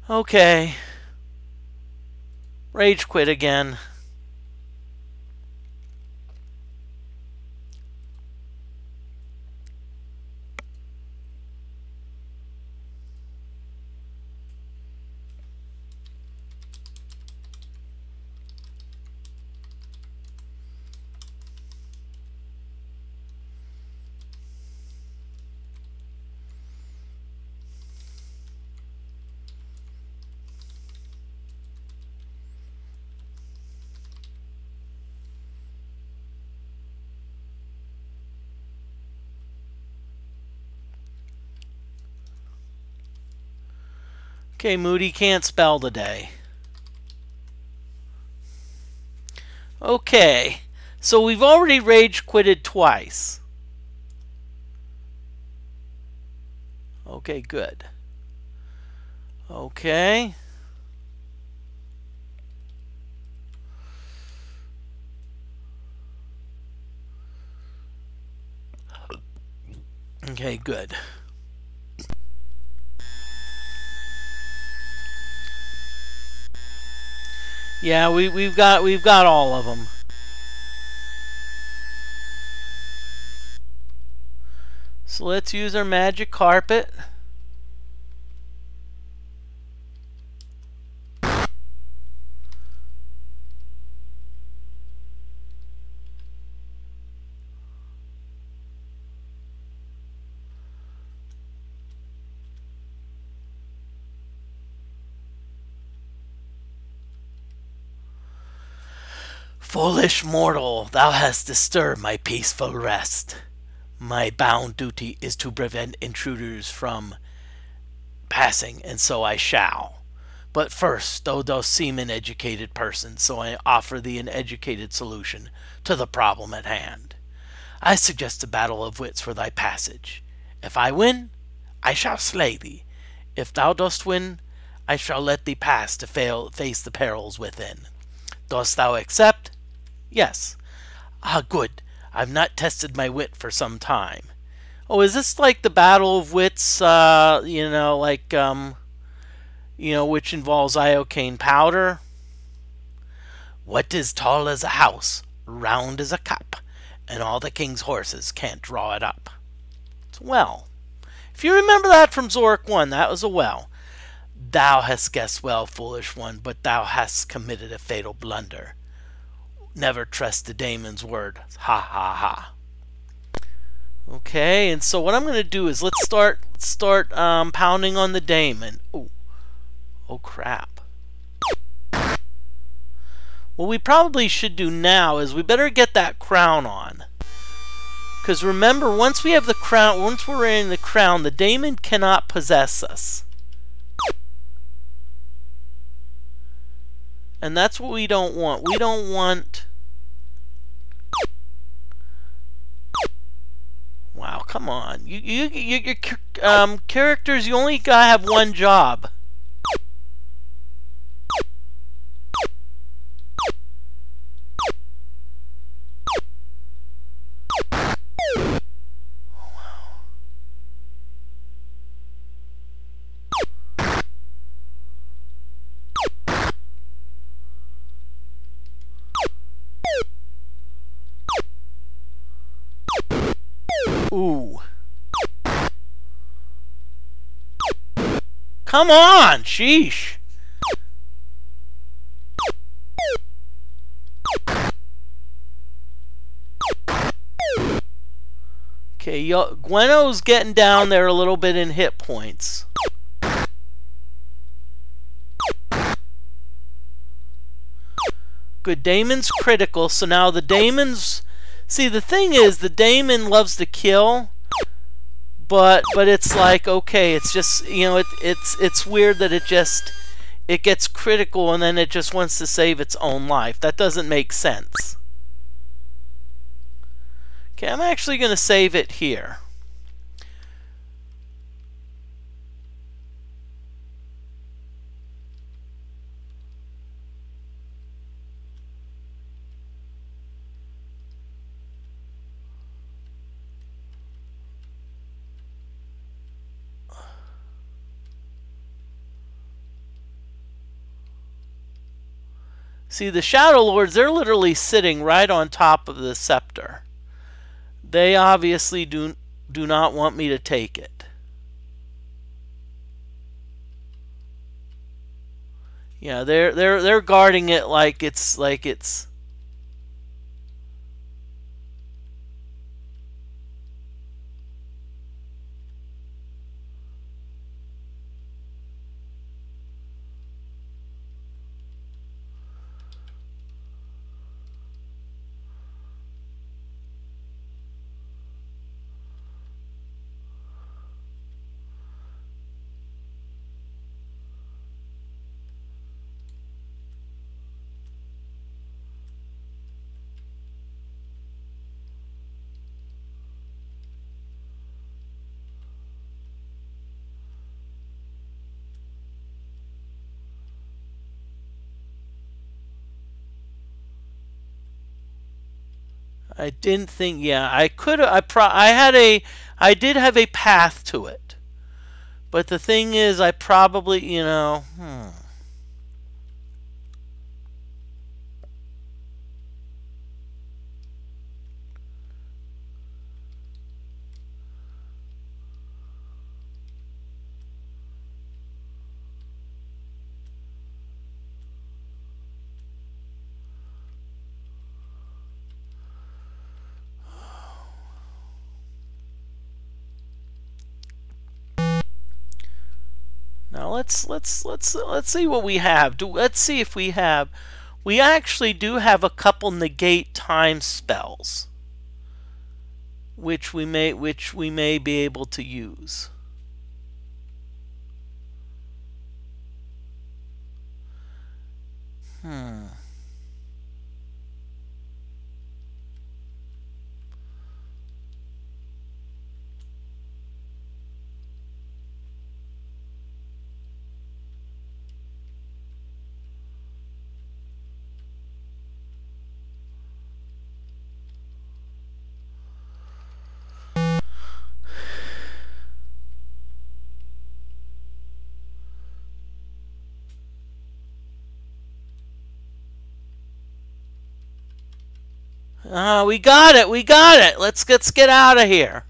Okay. Rage quit again. Okay, Moody can't spell today. Okay, so we've already rage quitted twice. Okay, good. Okay. Okay, good. Yeah, we've got all of them. So let's use our magic carpet. Foolish mortal, thou hast disturbed my peaceful rest. My bound duty is to prevent intruders from passing, and so I shall. But first, thou dost seem an educated person, so I offer thee an educated solution to the problem at hand. I suggest a battle of wits for thy passage. If I win, I shall slay thee. If thou dost win, I shall let thee pass to face the perils within. Dost thou accept? Yes. Ah, good. I've not tested my wit for some time. Oh, is this like the Battle of Wits, which involves iocane powder? What is tall as a house, round as a cup, and all the king's horses can't draw it up? It's a well. If you remember that from Zork 1, that was a well. Thou hast guessed well, foolish one, but thou hast committed a fatal blunder. Never trust the daemon's word. Ha ha ha. Okay, and so what I'm going to do is let's start pounding on the daemon. Oh crap. What we probably should do now is we better get that crown on. Because remember, once we have the crown, once we're in the crown, the daemon cannot possess us. And that's what we don't want. We don't want... Wow, come on. Your characters, you only gotta have one job. Ooh. Come on! Sheesh! Okay, Gweno's getting down there a little bit in hit points. Good, daemon's critical, so now the daemon's... See, the thing is, the daemon loves to kill, but it's like, okay, it's just, you know, it's weird that it gets critical and then it just wants to save its own life. That doesn't make sense. Okay, I'm actually going to save it here. See, the Shadow Lords, they're literally sitting right on top of the scepter. They obviously do not want me to take it. Yeah, they're guarding it like it's I didn't think. Yeah, I could. I did have a path to it, but the thing is, I probably, Now let's see what we have. Let's see if we have. We actually do have a couple negate time spells, which we may be able to use. We got it. We got it. Let's get out of here.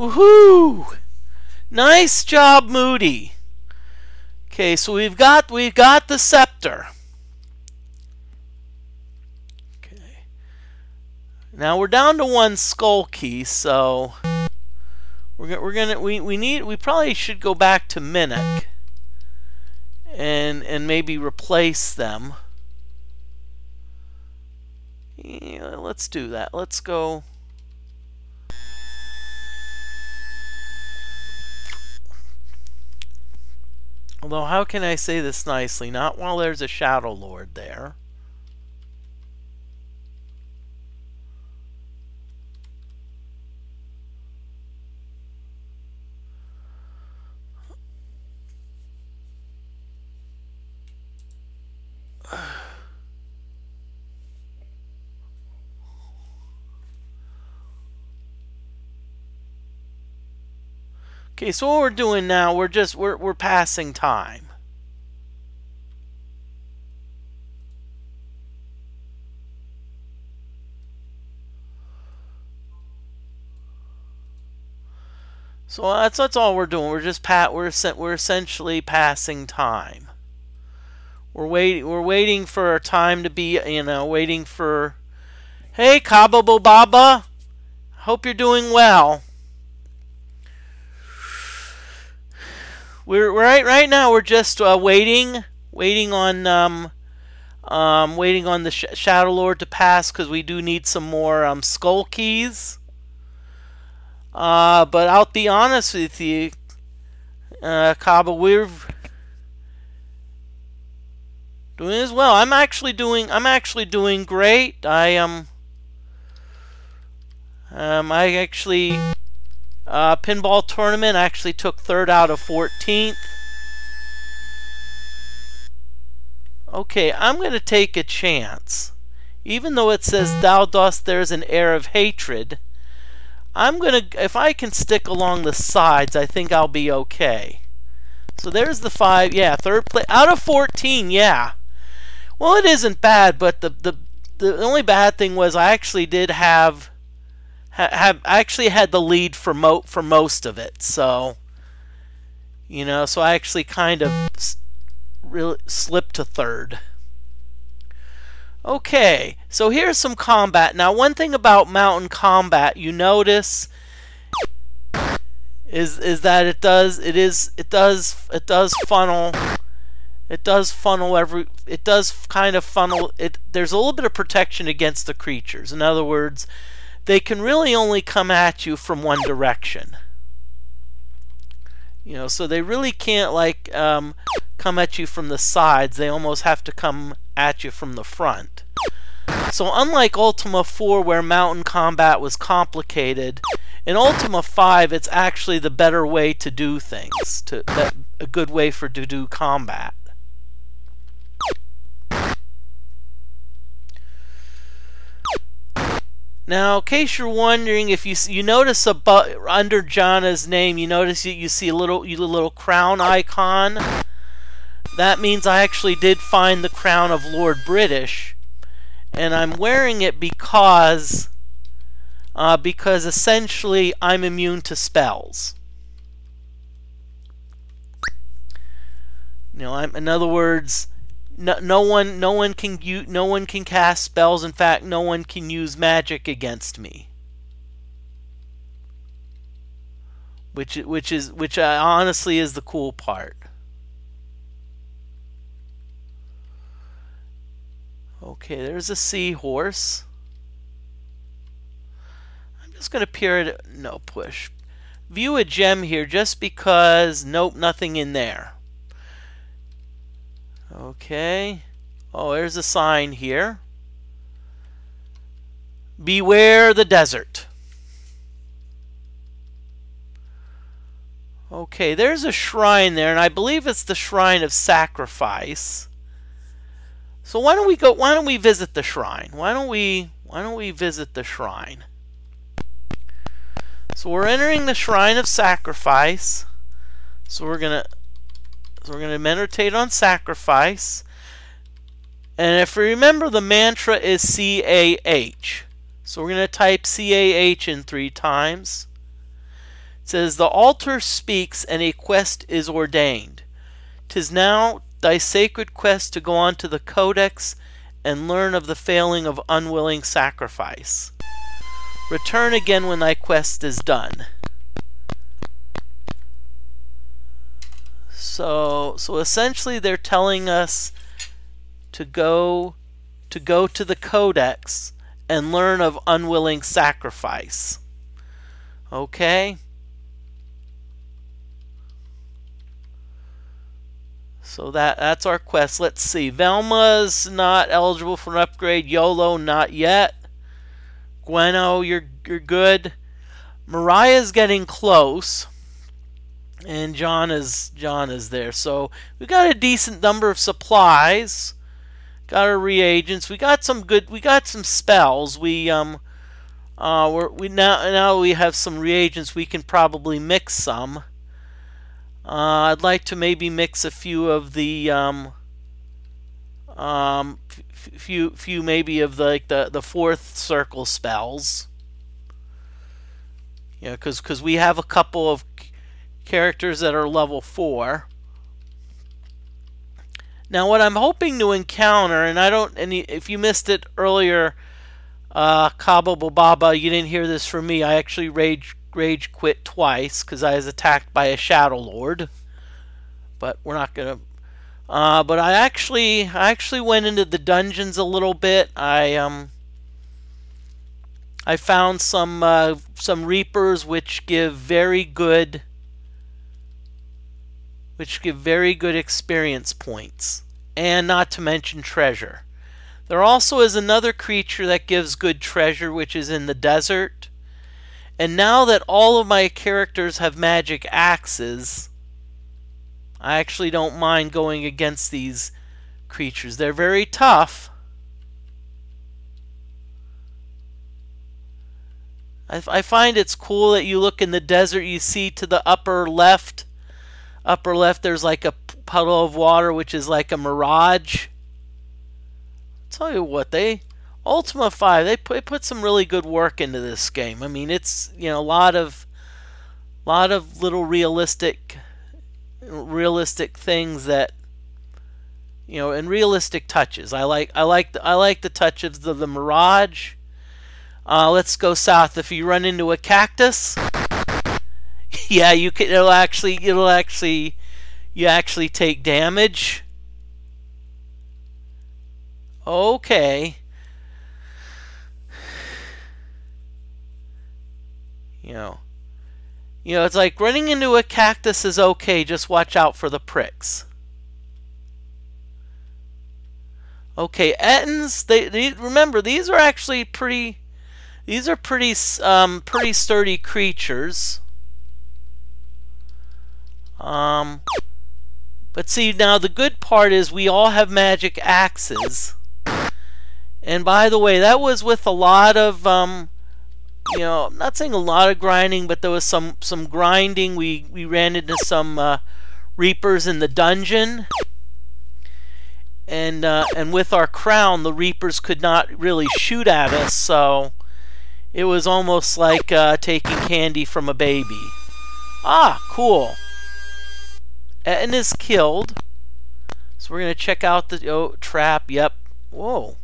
Woohoo! Nice job, Moody. Okay, so we've got the scepter. Okay. Now we're down to one skull key, so we probably should go back to Minnock and maybe replace them. Yeah, let's do that. Let's go. Although, how can I say this nicely? Not while there's a Shadow Lord there. Okay, so what we're doing now, we're passing time. So that's all we're doing. We're essentially passing time. We're waiting for our time to be, waiting for. Hey, Cabo Bobaba, hope you're doing well. We're right now. We're just waiting on the Shadow Lord to pass, because we do need some more skull keys. But I'll be honest with you, Cabo, Doing as well. I'm actually doing great. I actually pinball tournament, I actually took 3rd out of 14th. Okay, I'm going to take a chance. Even though it says thou dost, there's an air of hatred. I'm going to, if I can stick along the sides, I think I'll be okay. So there's the 5, yeah, 3rd place out of 14, yeah. Well, it isn't bad, but the only bad thing was I actually did have actually had the lead for most of it. So, you know, so I actually kind of really slipped to 3rd. Okay, so here's some combat. Now, one thing about mountain combat you notice is that it does funnel there's a little bit of protection against the creatures. In other words, they can really only come at you from one direction. You know, so they really can't like come at you from the sides. They almost have to come at you from the front. So unlike Ultima 4, where mountain combat was complicated, in Ultima 5 it's actually the better way to do things, a good way to do combat. Now, in case you're wondering, if you notice under Jana's name, you notice you see a little crown icon. That means I actually did find the crown of Lord British, and I'm wearing it because essentially I'm immune to spells. You know, in other words, no one can cast spells. In fact, no one can use magic against me. Which honestly is the cool part. Okay, there's a seahorse. I'm just going to peer at it. No, push. View a gem here just because, nope, nothing in there. Okay. Oh, there's a sign here. Beware the desert. Okay, there's a shrine there, and I believe it's the shrine of sacrifice. So why don't we visit the shrine? Why don't we visit the shrine? So we're entering the shrine of sacrifice. So we're gonna meditate on sacrifice. And if you remember, the mantra is CAH. So we're gonna type CAH in 3 times. It says, the altar speaks and a quest is ordained. 'Tis now thy sacred quest to go on to the codex and learn of the failing of unwilling sacrifice. Return again when thy quest is done. So essentially they're telling us to go to the codex and learn of unwilling sacrifice. Okay? So that's our quest. Let's see. Velma's not eligible for an upgrade. YOLO, not yet. Gweno, you're good. Mariah's getting close. And John is there. So we got a decent number of supplies. Got our reagents. We got some spells. Now we have some reagents. We can probably mix some. I'd like to maybe mix a few of the few maybe of the 4th circle spells. Yeah, because we have a couple of characters that are level 4. Now, what I'm hoping to encounter, and if you missed it earlier, Cabo Bobaba, you didn't hear this from me. I actually rage quit twice because I was attacked by a Shadow Lord. But we're not gonna. But I actually went into the dungeons a little bit. I found some Reapers which give very good experience points. and not to mention treasure. There also is another creature that gives good treasure, which is in the desert. And now that all of my characters have magic axes, I actually don't mind going against these creatures. They're very tough. I find it's cool that you look in the desert, you see to the upper left, there's like a puddle of water, which is like a mirage. I'll tell you what, Ultima 5, they put some really good work into this game. I mean, it's, you know, a lot of little realistic things that, you know, and realistic touches. I like the touches of the mirage. Let's go south. If you run into a cactus, yeah, you actually take damage. Okay. You know, it's like running into a cactus is okay, just watch out for the pricks. Okay, Ettins, remember, these are actually pretty sturdy creatures. But see, now the good part is we all have magic axes. And by the way, that was with a lot of you know, I'm not saying a lot of grinding, but there was some grinding. We ran into some reapers in the dungeon. And with our crown, the reapers could not really shoot at us, so it was almost like taking candy from a baby. Ah, cool. Ettin is killed. So we're going to check out the trap. Yep. Whoa.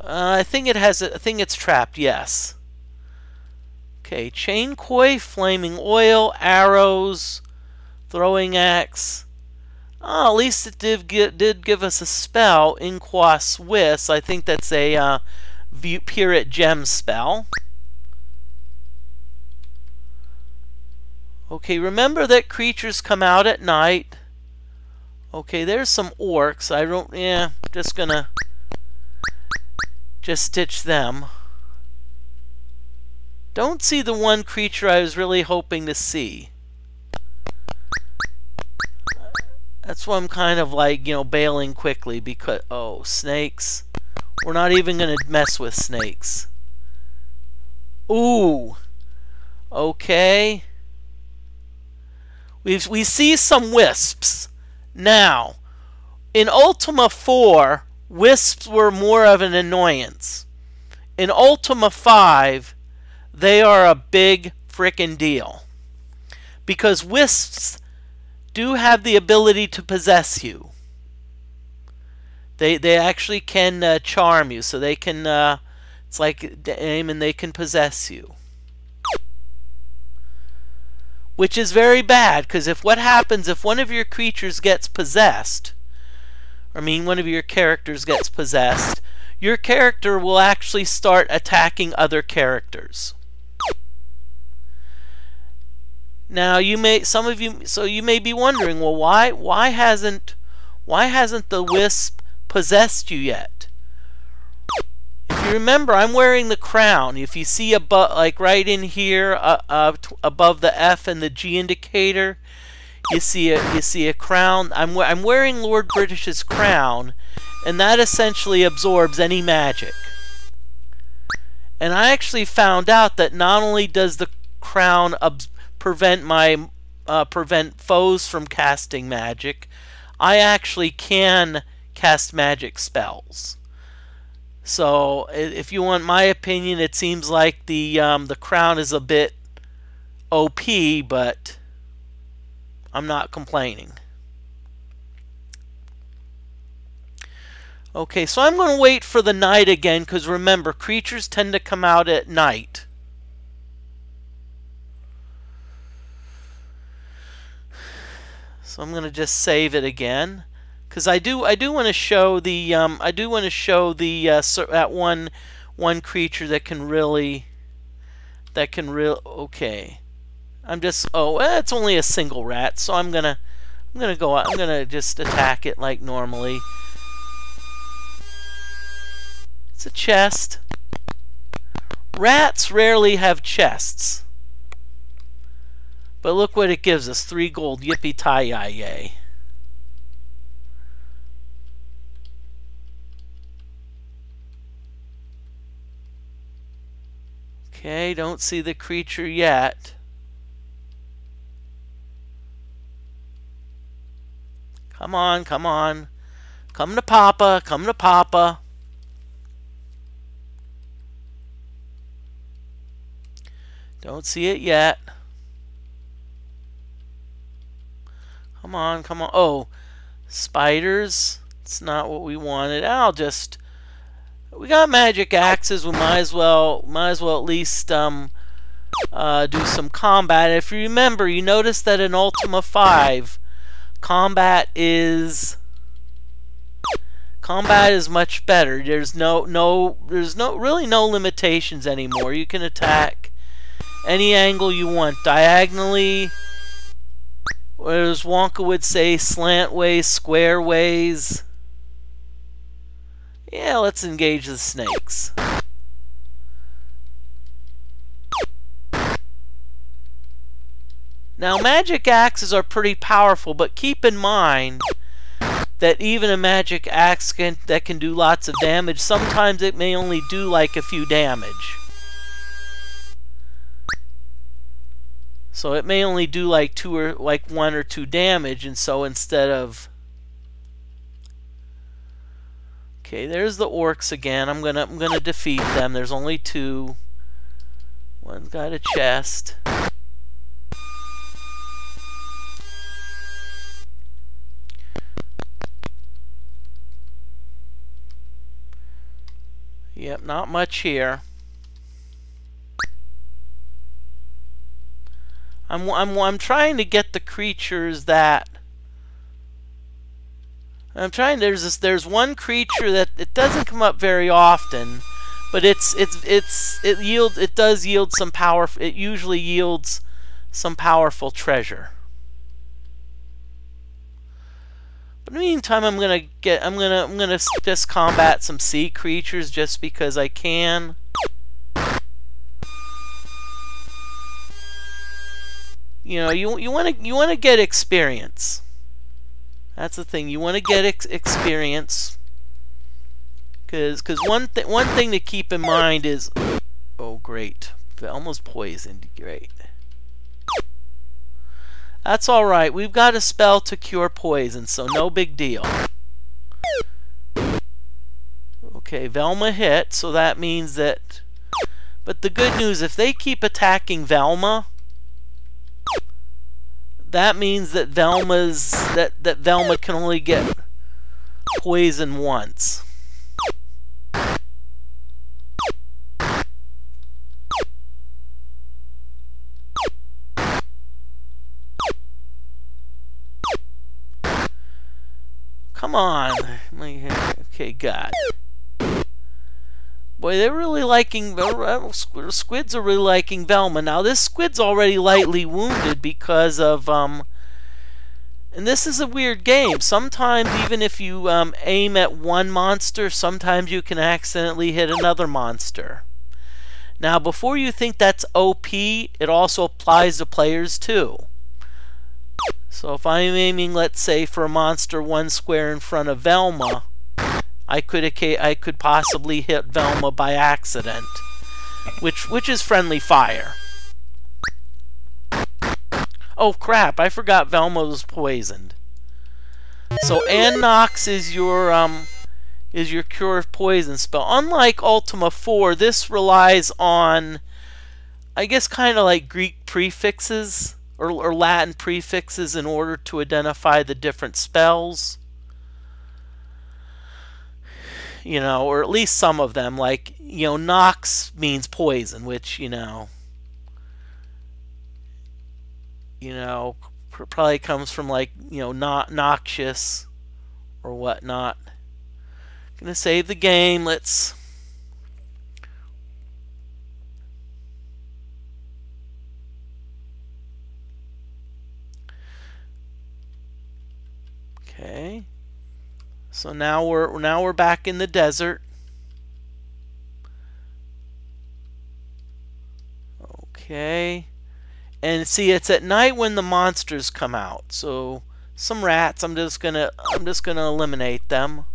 I think it's trapped, yes. Okay, chain koi, flaming oil, arrows, throwing axe. Oh, at least it did give us a spell, Inquas Whis. I think that's a Pyrrhit gem spell. Okay, remember that creatures come out at night. Okay, there's some orcs. Just gonna stitch them. Don't see the one creature I was really hoping to see. That's why I'm kind of like, you know, bailing quickly because, oh, snakes. We're not even going to mess with snakes. Ooh. Okay. We see some wisps. Now, in Ultima 4, wisps were more of an annoyance. In Ultima 5, they are a big frickin' deal. Because wisps do have the ability to possess you. They actually can charm you, so they can, it's like aim and they can possess you. Which is very bad, because what happens if one of your creatures gets possessed, one of your characters gets possessed, your character will actually start attacking other characters. Now you may be wondering, well, why hasn't the wisp possessed you yet? If you remember, I'm wearing the crown. If you see like right in here above the F and the G indicator, you see a crown. I'm wearing Lord British's crown, and that essentially absorbs any magic. And I actually found out that not only does the crown prevent foes from casting magic, I actually can cast magic spells. So if you want my opinion, it seems like the crown is a bit OP, but I'm not complaining. Okay, so I'm going to wait for the night again, because remember, creatures tend to come out at night. So I'm going to just save it again, because I do want to show the that one creature that can really okay. It's only a single rat, so I'm gonna I'm gonna just attack it like normally. It's a chest. Rats rarely have chests. But look what it gives us. 3 gold. Yippee-ki-yay. Okay, don't see the creature yet. Come on, come on. Come to Papa, come to Papa. Don't see it yet. Come on, come on. Oh, spiders. It's not what we wanted. We got magic axes. We might as well at least do some combat. If you remember, you notice that in Ultima 5, combat is much better. There's really no limitations anymore. You can attack any angle you want, diagonally, or as Wonka would say, slant ways, square ways. Yeah, let's engage the snakes. Now, magic axes are pretty powerful, but keep in mind that even a magic axe that can do lots of damage, sometimes it may only do like a few damage. So it may only do like 1 or 2 damage, and so instead of... Okay, there's the orcs again. I'm gonna defeat them. There's only 2. One's got a chest. Yep, not much here. I'm trying to get the creatures that there's one creature that it doesn't come up very often, but it does yield some power. It usually yields some powerful treasure. But in the meantime, I'm gonna just combat some sea creatures just because I can. You know, you want to get experience. That's the thing. You want to get experience, because one thing to keep in mind is, oh great, almost poisoned. Great. That's all right. We've got a spell to cure poison, so no big deal. Okay, Velma hit, so that means that. But the good news, if they keep attacking Velma, that means that Velma can only get poison once. Come on. Okay, God. Boy, they're really liking... Squids are really liking Velma. Now, this squid's already lightly wounded because of... And this is a weird game. Sometimes, even if you aim at one monster, sometimes you can accidentally hit another monster. Now, before you think that's OP, it also applies to players, too. So if I'm aiming, let's say, for a monster 1 square in front of Velma, I could possibly hit Velma by accident, which is friendly fire. Oh crap! I forgot Velma was poisoned. So Nox is your cure of poison spell. Unlike Ultima 4, this relies on, I guess, kind of like Greek prefixes or Latin prefixes in order to identify the different spells. You know, or at least some of them, like, you know, Nox means poison, which, you know, probably comes from, like, you know, not noxious or whatnot. Gonna save the game. Let's... So now we're back in the desert. Okay. And see, it's at night when the monsters come out. So some rats, I'm just gonna eliminate them.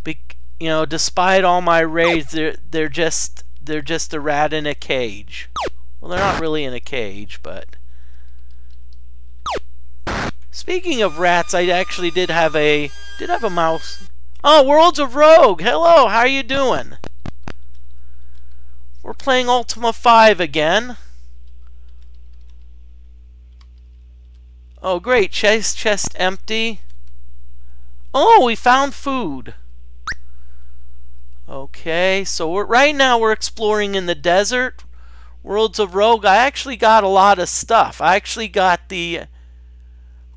You know, despite all my raids, they're just a rat in a cage. Well, they're not really in a cage, but speaking of rats, I actually did have a mouse. Oh, Worlds of Rogue. Hello, how you doing? We're playing Ultima 5 again. Oh, great. Chest empty. Oh, we found food. Okay, so right now we're exploring in the desert. Worlds of Rogue. I actually got a lot of stuff. I actually got the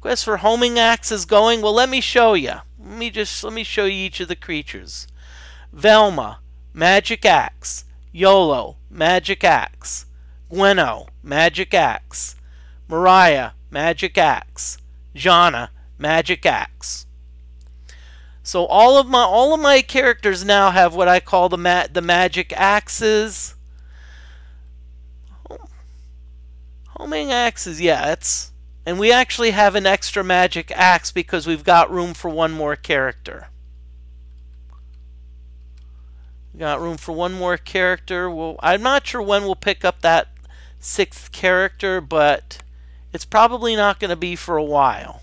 quest for homing axes going. Well, let me show you. Let me show you each of the creatures. Velma, magic axe. Yolo, magic axe. Gweno, magic axe. Mariah, magic axe. Jana, magic axe. So all of my characters now have what I call the magic axes. Homing axes, yeah, and we actually have an extra magic axe because we've got room for one more character. We got room for one more character. Well, I'm not sure when we'll pick up that 6th character, but it's probably not going to be for a while.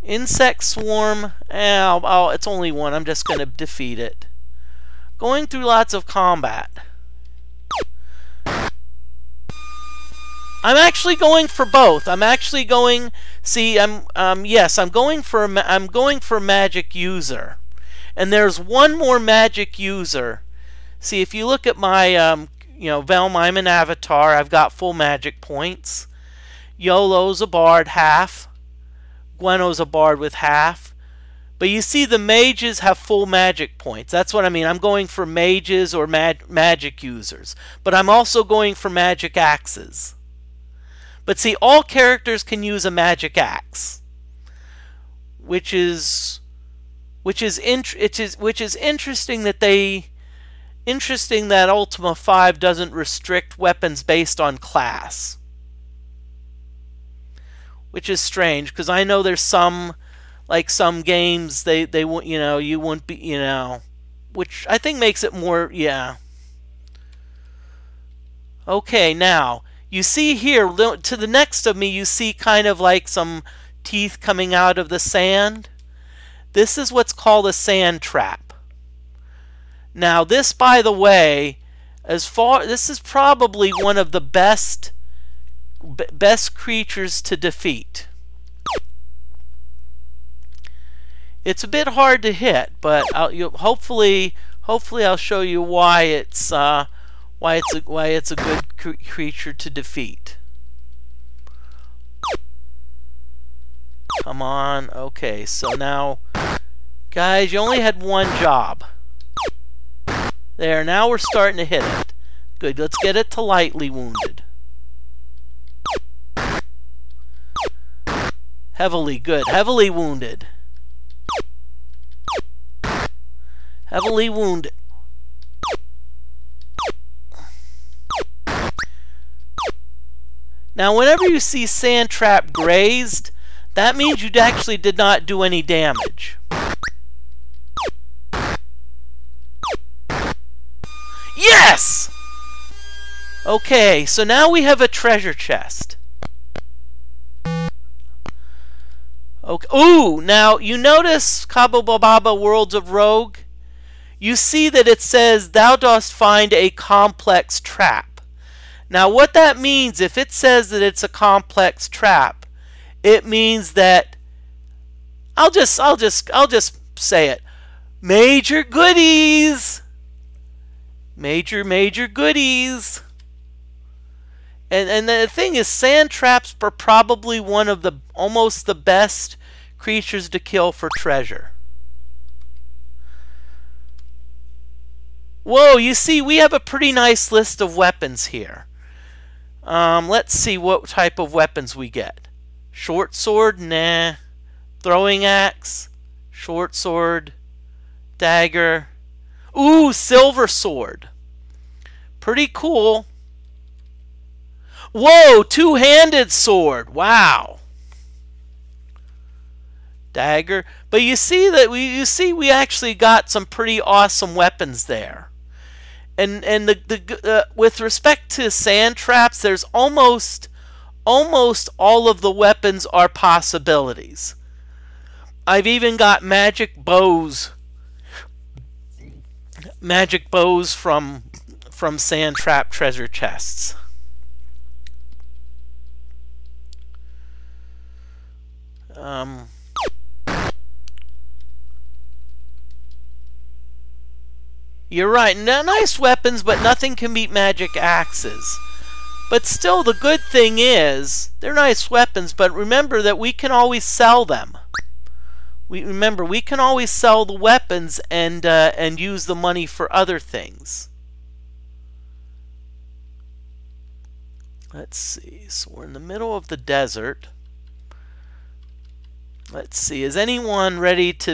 Insect swarm. It's only one. I'm just going to defeat it. Going through lots of combat. I'm actually going for both. I'm actually going. See, yes, I'm going for magic user. And there's one more magic user. See, if you look at my, Velma, I'm an avatar. I've got full magic points. Yolo's a bard, half. Gweno's a bard with half. But you see, the mages have full magic points. That's what I mean. I'm going for mages or magic users. But I'm also going for magic axes. But see, all characters can use a magic axe, which is interesting that Ultima 5 doesn't restrict weapons based on class, which is strange because I know there's some games they you wouldn't be, which I think makes it more, yeah. Okay, now you see here to the next of me, you see kind of like some teeth coming out of the sand. This is what's called a sand trap. Now this, by the way, this is probably one of the best creatures to defeat. It's a bit hard to hit, but hopefully I'll show you why it's a good creature to defeat. Come on. Okay, so now, guys, you only had one job. There, now we're starting to hit it. Good, let's get it to lightly wounded. Heavily, good. Heavily wounded. Heavily wounded. Now, whenever you see sand trap grazed, that means you actually did not do any damage. Yes! Okay, so now we have a treasure chest. Okay. Ooh, now you notice Cabo Baba Worlds of Rogue? You see that it says, "Thou dost find a complex trap." Now what that means, if it says that it's a complex trap, it means that I'll just say it. Major goodies. Major goodies. And the thing is, sand traps are probably one of almost the best creatures to kill for treasure. Whoa, you see, we have a pretty nice list of weapons here. Let's see what type of weapons we get. Short sword, nah. Throwing axe, short sword, dagger. Ooh, silver sword. Pretty cool. Whoa, two-handed sword. Wow. Dagger. But you see that we actually got some pretty awesome weapons there. And with respect to sand traps, there's almost all of the weapons are possibilities. I've even got magic bows from sand trap treasure chests. You're right. Nice weapons, but nothing can beat magic axes. But still, the good thing is, they're nice weapons, but remember that we can always sell them. Remember, we can always sell the weapons and use the money for other things. Let's see. So we're in the middle of the desert. Let's see. Is anyone ready to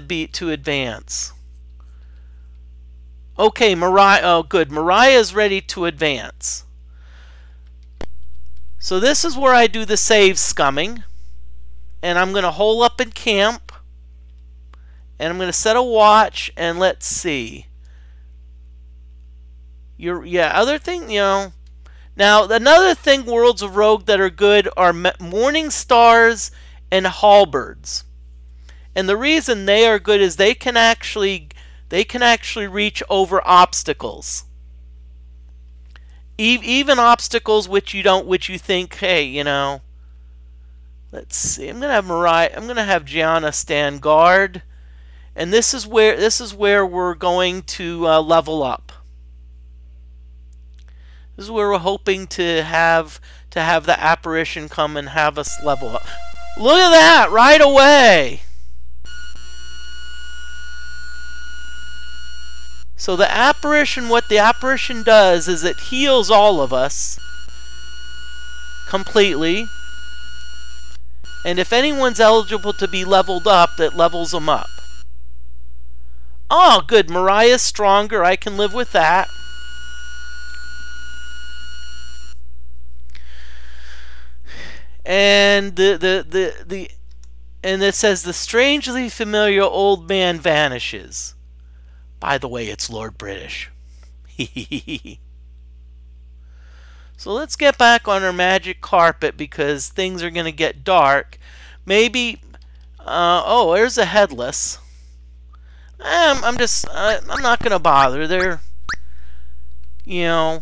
advance? Okay, Mariah. Oh, good. Mariah's ready to advance. So this is where I do the save scumming, and I'm going to hole up in camp, and I'm going to set a watch, and let's see. Other thing, Now, another thing, Worlds of Rogue, that are good are Morning Stars and Halberds. And the reason they are good is they can actually reach over obstacles. Even obstacles which you think, hey, let's see. I'm gonna have Gianna stand guard, and this is where we're going to level up. This is where we're hoping to have the apparition come and have us level up. Look at that right away. So the apparition, what the apparition does is it heals all of us completely. And if anyone's eligible to be leveled up, that levels them up. Oh, good. Mariah's stronger. I can live with that. And and it says the strangely familiar old man vanishes. By the way, it's Lord British. So let's get back on our magic carpet because things are going to get dark. Maybe, oh, there's a headless. I'm not going to bother. You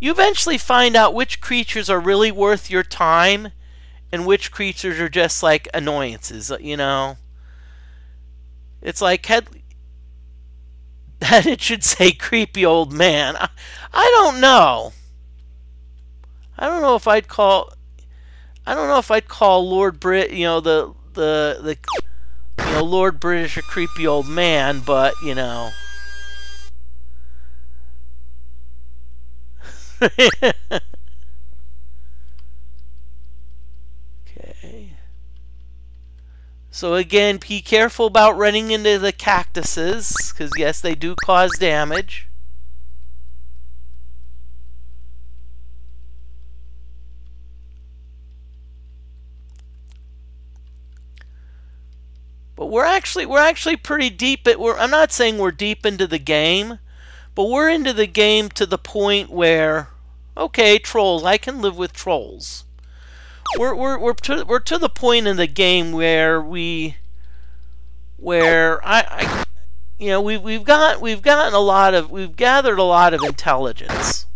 eventually find out which creatures are really worth your time and which creatures are just like annoyances, It's like that it should say creepy old man. I don't know. I don't know if I'd call Lord Lord British a creepy old man, but Okay. So again, be careful about running into the cactuses, because yes, they do cause damage. But we're actually pretty deep I'm not saying we're deep into the game, but we're into the game to the point where, okay, trolls, I can live with trolls. We're to the point in the game where we've gathered a lot of intelligence.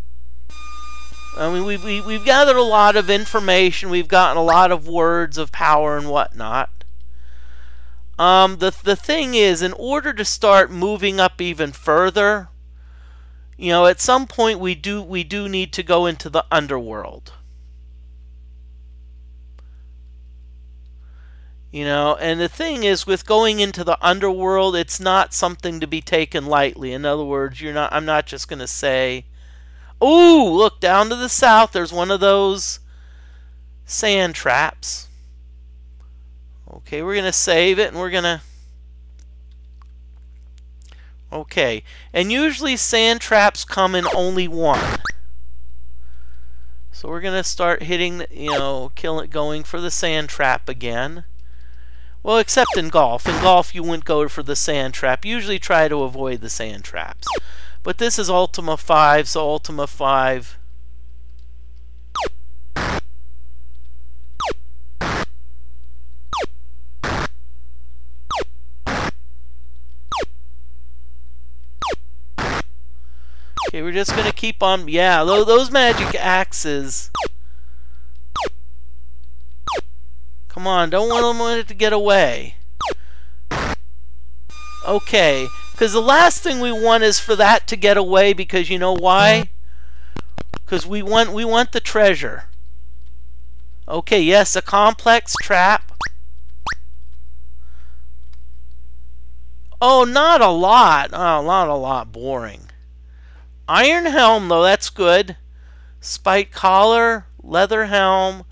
I mean, we've gathered a lot of information. We've gotten a lot of words of power and whatnot. The thing is, in order to start moving up even further, at some point we do need to go into the underworld. And the thing is, with going into the underworld, it's not something to be taken lightly. In other words, I'm not just going to say, "Ooh, look down to the south. There's one of those sand traps." Okay, we're going to save it and we're going to... Okay, and usually sand traps come in only one. So we're going to start hitting, going for the sand trap again. Well, except in golf. In golf, you wouldn't go for the sand trap. Usually try to avoid the sand traps. But this is Ultima 5, so Ultima 5. Okay, we're just going to keep on... Yeah, those magic axes... Come on, don't want it to get away. Okay, because the last thing we want is for that to get away, because you know why? Because we want the treasure. Okay, yes, a complex trap. Oh, not a lot. Oh, not a lot. Boring. Iron helm, though, that's good. Spike collar, leather helm.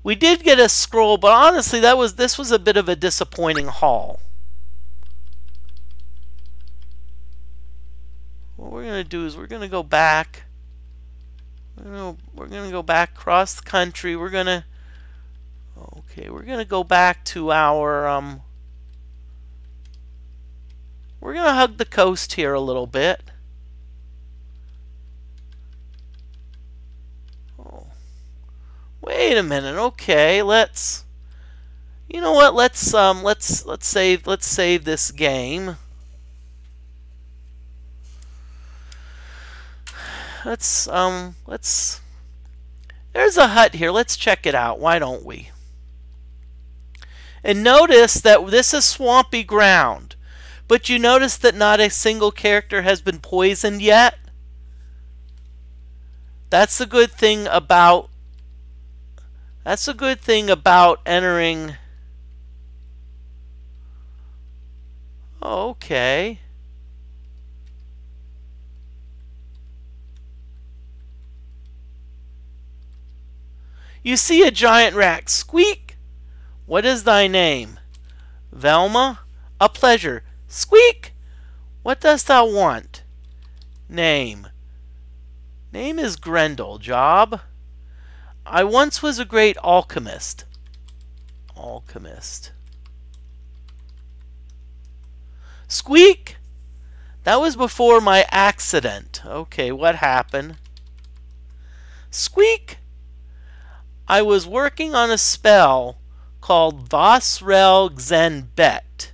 We did get a scroll, but honestly, this was a bit of a disappointing haul. What we're going to do is we're going to go back. We're going to go back across the country. We're going to... Okay, we're going to go back to our... We're going to hug the coast here a little bit. Wait a minute. Okay, let's... You know what? Let's save this game. Let's there's a hut here. Let's check it out. Why don't we? And notice that this is swampy ground. But you notice that not a single character has been poisoned yet? That's the good thing about entering. Okay. You see a giant rat. Squeak! What is thy name? Velma? A pleasure. Squeak! What dost thou want? Name. Name is Grendel. Job? I once was a great alchemist. Alchemist. Squeak! That was before my accident. Okay, what happened? Squeak! I was working on a spell called Vosrel Xenbet.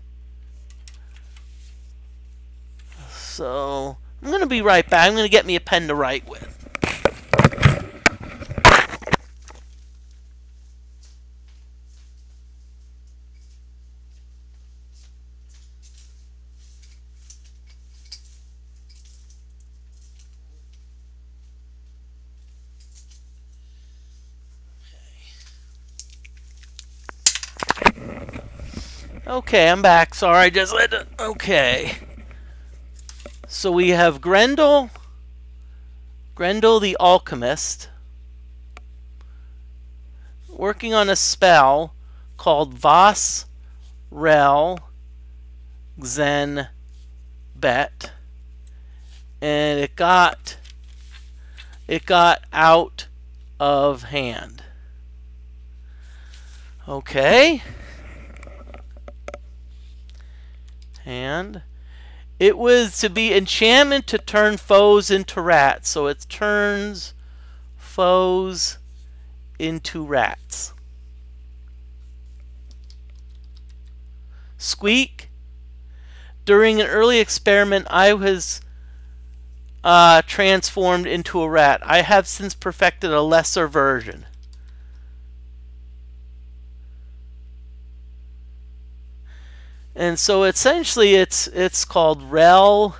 So, I'm going to be right back. I'm going to get me a pen to write with. Okay, I'm back. Sorry, I just let it... Okay. So we have Grendel the alchemist, working on a spell called Vosrel Xenbet, and it got out of hand. Okay. And it was to be enchantment to turn foes into rats. So it turns foes into rats. Squeak. During an early experiment, I was transformed into a rat. I have since perfected a lesser version. And so essentially it's called Rel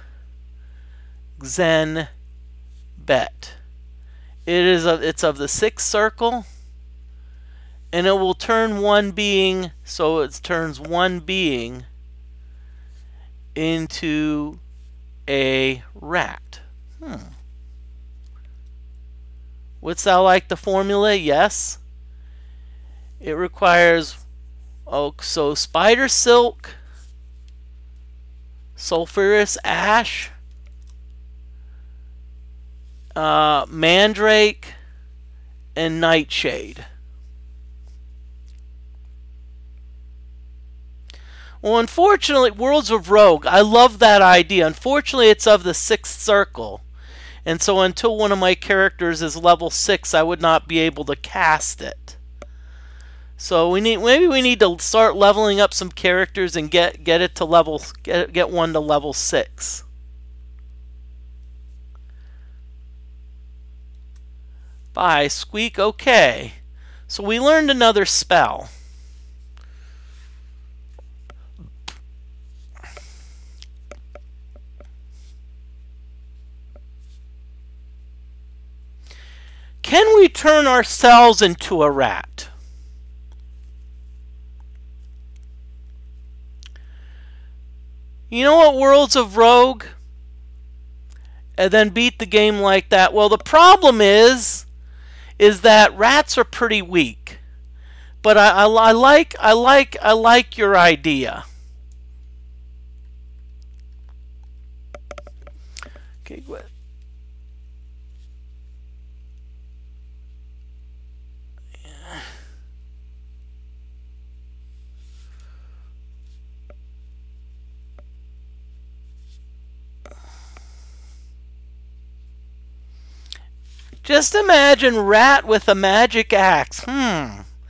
Xenbet. It's of the sixth circle, and it will turn one being, so it turns one being into a rat. Wouldst thou like the formula? Yes. It requires Oh, so spider silk, sulfurous ash, mandrake, and nightshade. Well, unfortunately, Worlds of Rogue, I love that idea. Unfortunately, it's of the 6th circle. And so until one of my characters is level 6, I would not be able to cast it. So maybe we need to start leveling up some characters and get it to level get one to level 6. Bye, Squeak. Okay. So we learned another spell. Can we turn ourselves into a rat? You know what, Worlds of Rogue? And then beat the game like that. Well, the problem is that rats are pretty weak. But I like your idea. Okay, good. Just imagine rat with a magic axe. The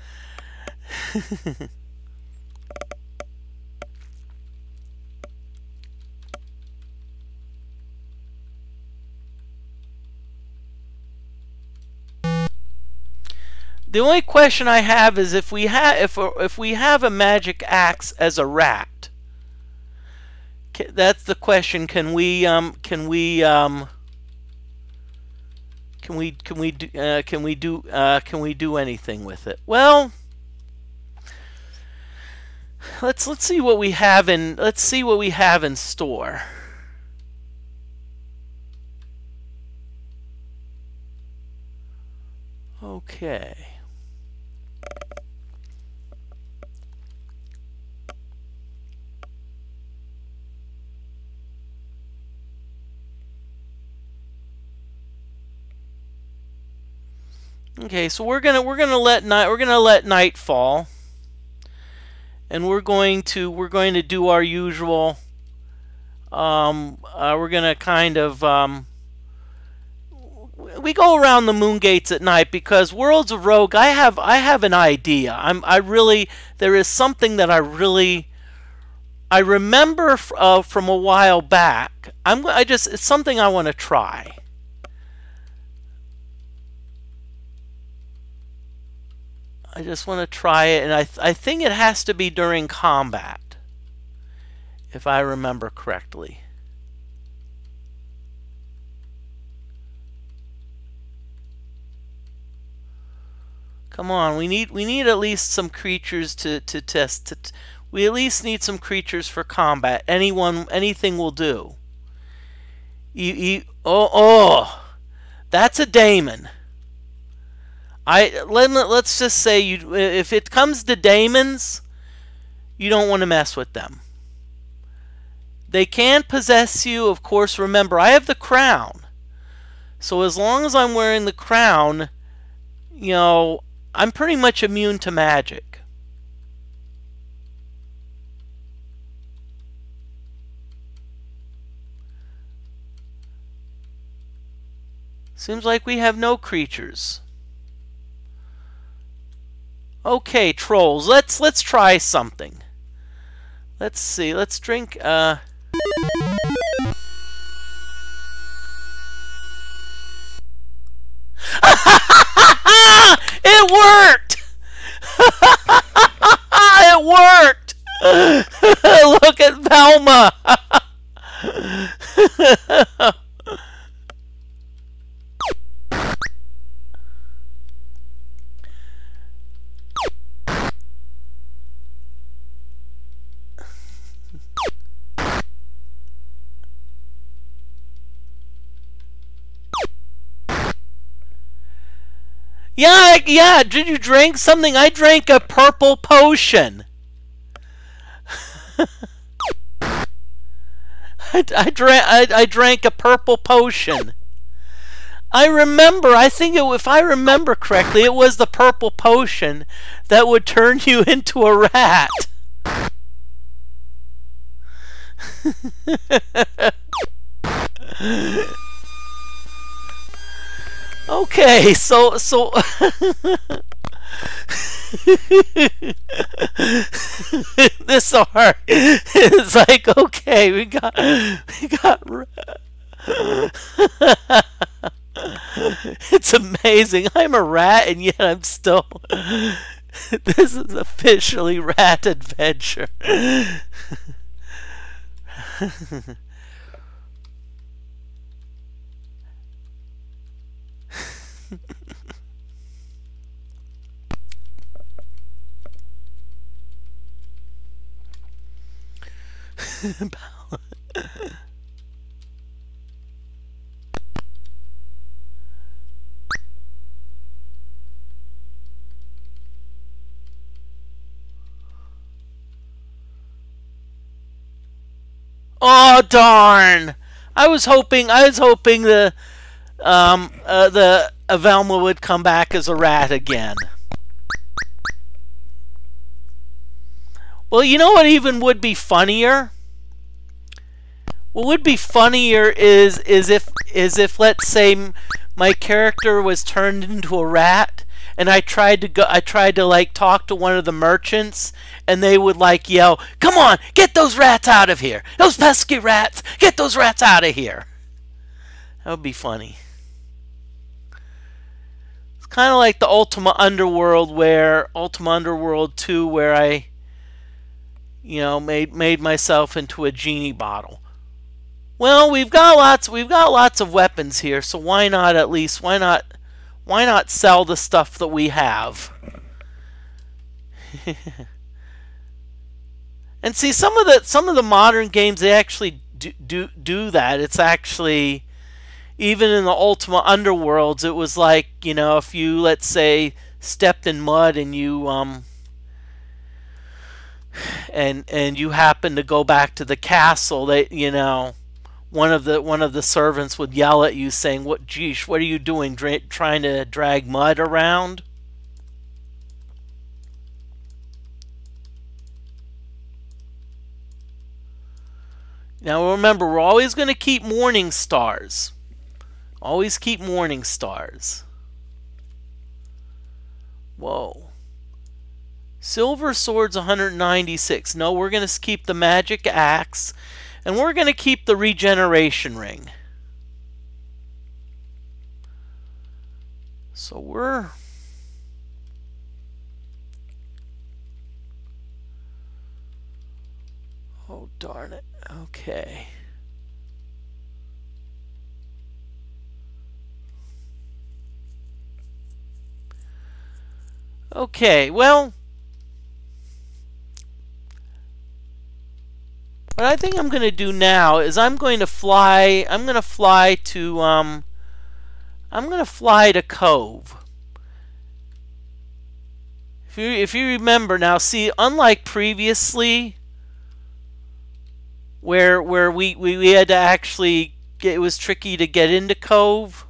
only question I have is if we have a magic axe as a rat. That's the question. Can we do anything with it? Well, let's see what we have in store. Okay. Okay, so we're gonna let night fall, and we're going to do our usual. We're gonna kind of we go around the moon gates at night because Worlds of Rogue. I have an idea. There is something that I remember from a while back. It's something I want to try. I just want to try it, and I think it has to be during combat, if I remember correctly. Come on, we need at least some creatures to test. We at least need some creatures for combat. Anything will do. Oh, that's a daemon. Let's just say if it comes to daemons, you don't want to mess with them. They can't possess you, of course. Remember, I have the crown, so as long as I'm wearing the crown, I'm pretty much immune to magic. Seems like we have no creatures. Okay, trolls. Let's try something. Let's see. Let's drink. It worked. It worked. Look at Velma. Yeah, did you drink something? I drank a purple potion. I drank a purple potion. I remember, if I remember correctly, it was the purple potion that would turn you into a rat. Okay, so this art is like, okay, we got it's amazing. I'm a rat and yet I'm still this is officially rat adventure. Oh darn! I was hoping the Velma would come back as a rat again. Well, you know what even would be funnier? What would be funnier is if let's say my character was turned into a rat and I tried to like talk to one of the merchants and they would like yell, "Come on, get those rats out of here. Those pesky rats, get those rats out of here." That would be funny. It's kind of like the Ultima Underworld 2 where I made myself into a genie bottle. Well, we've got lots of weapons here, so why not sell the stuff that we have? And see, some of the modern games, they actually do that. It's actually, even in the Ultima Underworlds, it was like, if you, let's say, stepped in mud and you and you happen to go back to the castle, one of the servants would yell at you saying, what are you doing, trying to drag mud around?" Now remember, we're always going to keep morning stars. Always keep morning stars. Whoa. Silver sword's 196. No, we're going to keep the magic axe. And we're going to keep the regeneration ring. So we're... Oh, darn it. Okay. Okay, well... What I think I'm going to do now is I'm going to fly to Cove. If you remember now, see, unlike previously where we had to actually it was tricky to get into Cove.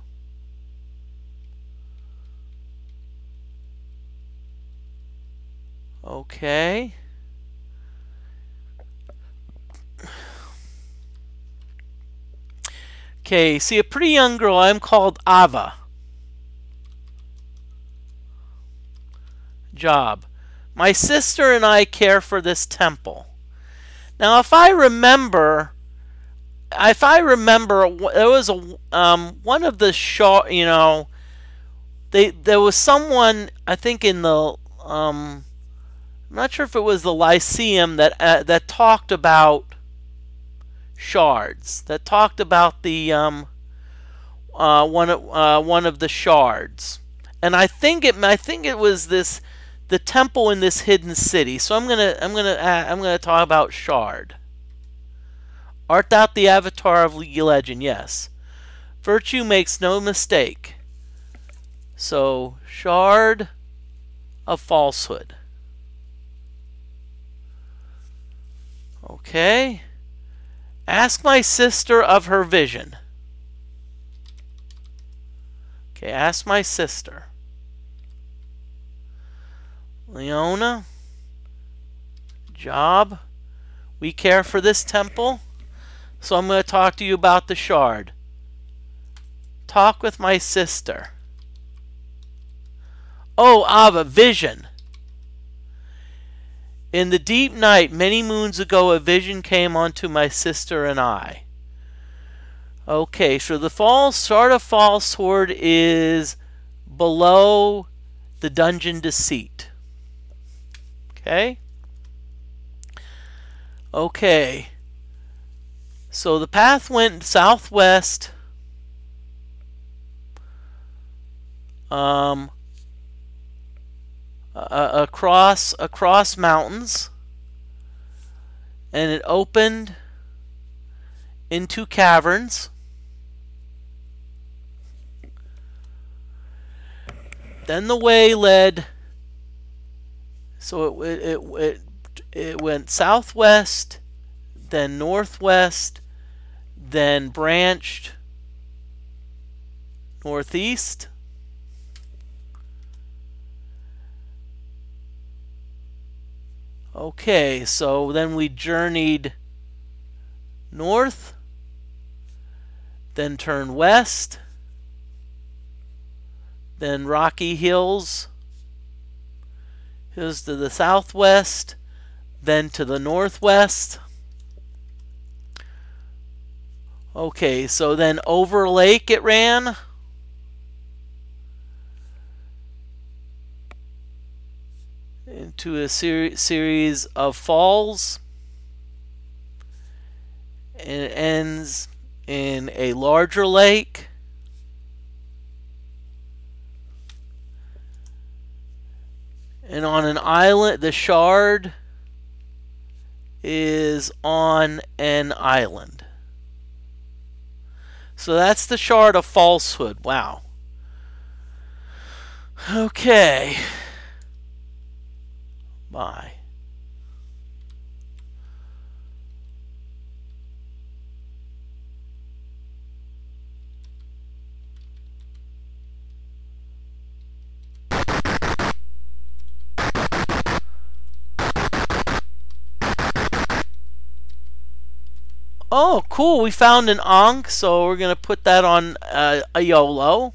Okay. Okay, see, a pretty young girl. I'm called Ava. Job. My sister and I care for this temple. Now, if I remember, there was one of the there was someone, I think in the I'm not sure if it was the Lyceum that talked about shards, that talked about the one of the shards, and I think it was the temple in this hidden city. So I'm gonna talk about shard. Art thou the avatar of legend? Yes. Virtue makes no mistake. So shard of falsehood. Okay. Ask my sister of her vision. Okay, ask my sister. Leona. Job. We care for this temple. So I'm going to talk to you about the shard. Talk with my sister. Oh, Ava, vision. In the deep night, many moons ago, a vision came unto my sister and I. Okay, so the shard of falsehood is below the dungeon deceit. Okay? Okay. So the path went southwest. Across mountains, and it opened into caverns. Then the way led, so it went southwest, then northwest, then branched northeast. Okay, so then we journeyed north, then turned west, then Rocky Hills to the southwest, then to the northwest. Okay, so then over lake it ran. Into a series of falls, and it ends in a larger lake, and on an island. The shard is on an island. So that's the shard of falsehood. Wow. Okay. Bye. Oh, cool. We found an Ankh, so we're going to put that on a YOLO.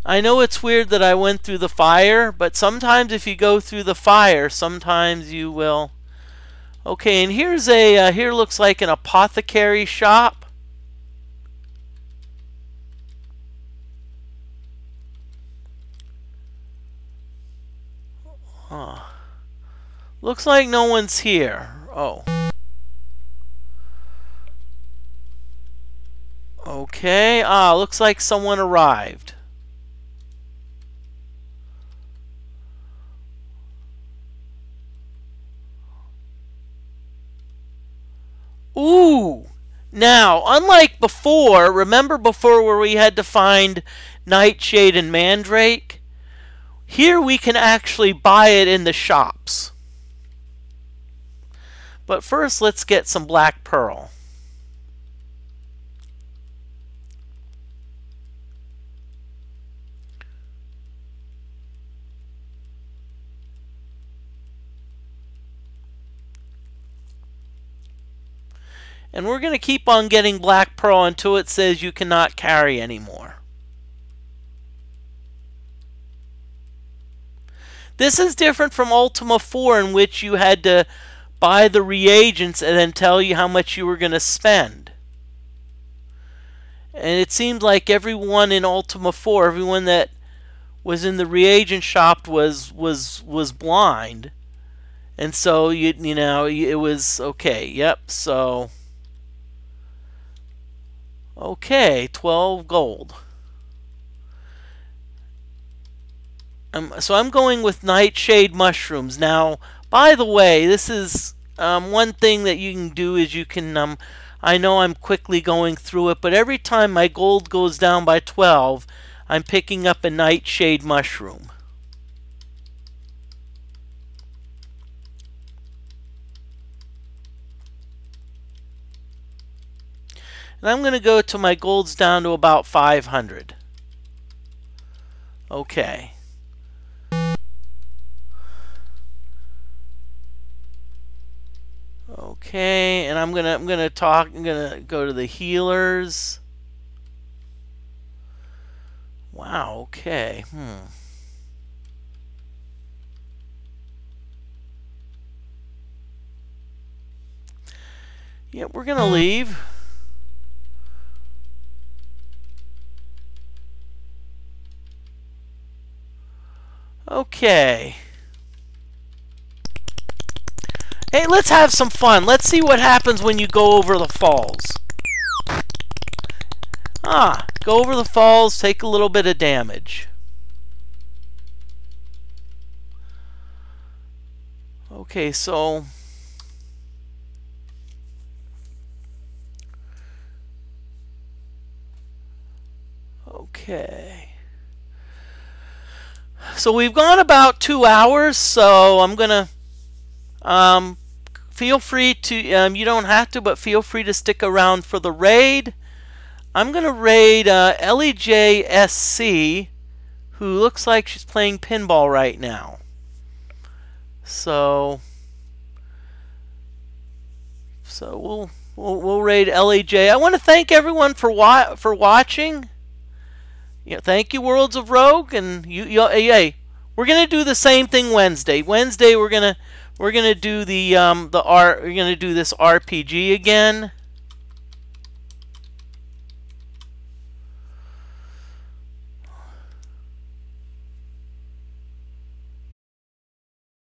I know it's weird that I went through the fire, but sometimes if you go through the fire, sometimes you will. Okay, and here's a, here looks like an apothecary shop. Huh. Looks like no one's here. Oh. Okay, looks like someone arrived. Ooh! Now, unlike before, remember before where we had to find Nightshade and Mandrake? Here we can actually buy it in the shops. But first, let's get some black pearl. And we're going to keep on getting black pearl until it says you cannot carry anymore. This is different from Ultima 4, in which you had to buy the reagents and then tell you how much you were going to spend. And it seemed like everyone in Ultima 4, everyone that was in the reagent shop was blind. And so, you know, it was okay. Yep, so... Okay, 12 gold. So I'm going with nightshade mushrooms. Now, by the way, this is one thing that you can do is you can, I know I'm quickly going through it, but every time my gold goes down by 12, I'm picking up a nightshade mushroom. And I'm going to go to my gold's down to about 500. Okay. Okay, and I'm gonna go to the healers. Wow, okay. Yeah, we're gonna leave. Okay. Hey, let's have some fun. Let's see what happens when you go over the falls. Go over the falls, take a little bit of damage. Okay, so... Okay. So we've gone about 2 hours, so I'm gonna... feel free to, you don't have to, but feel free to stick around for the raid. I'm going to raid LEJSC, who looks like she's playing pinball right now. So we'll raid LEJ. I want to thank everyone for watching. Yeah, thank you, Worlds of Rogue, and hey, we're gonna do the same thing Wednesday. Wednesday we're gonna do this RPG again.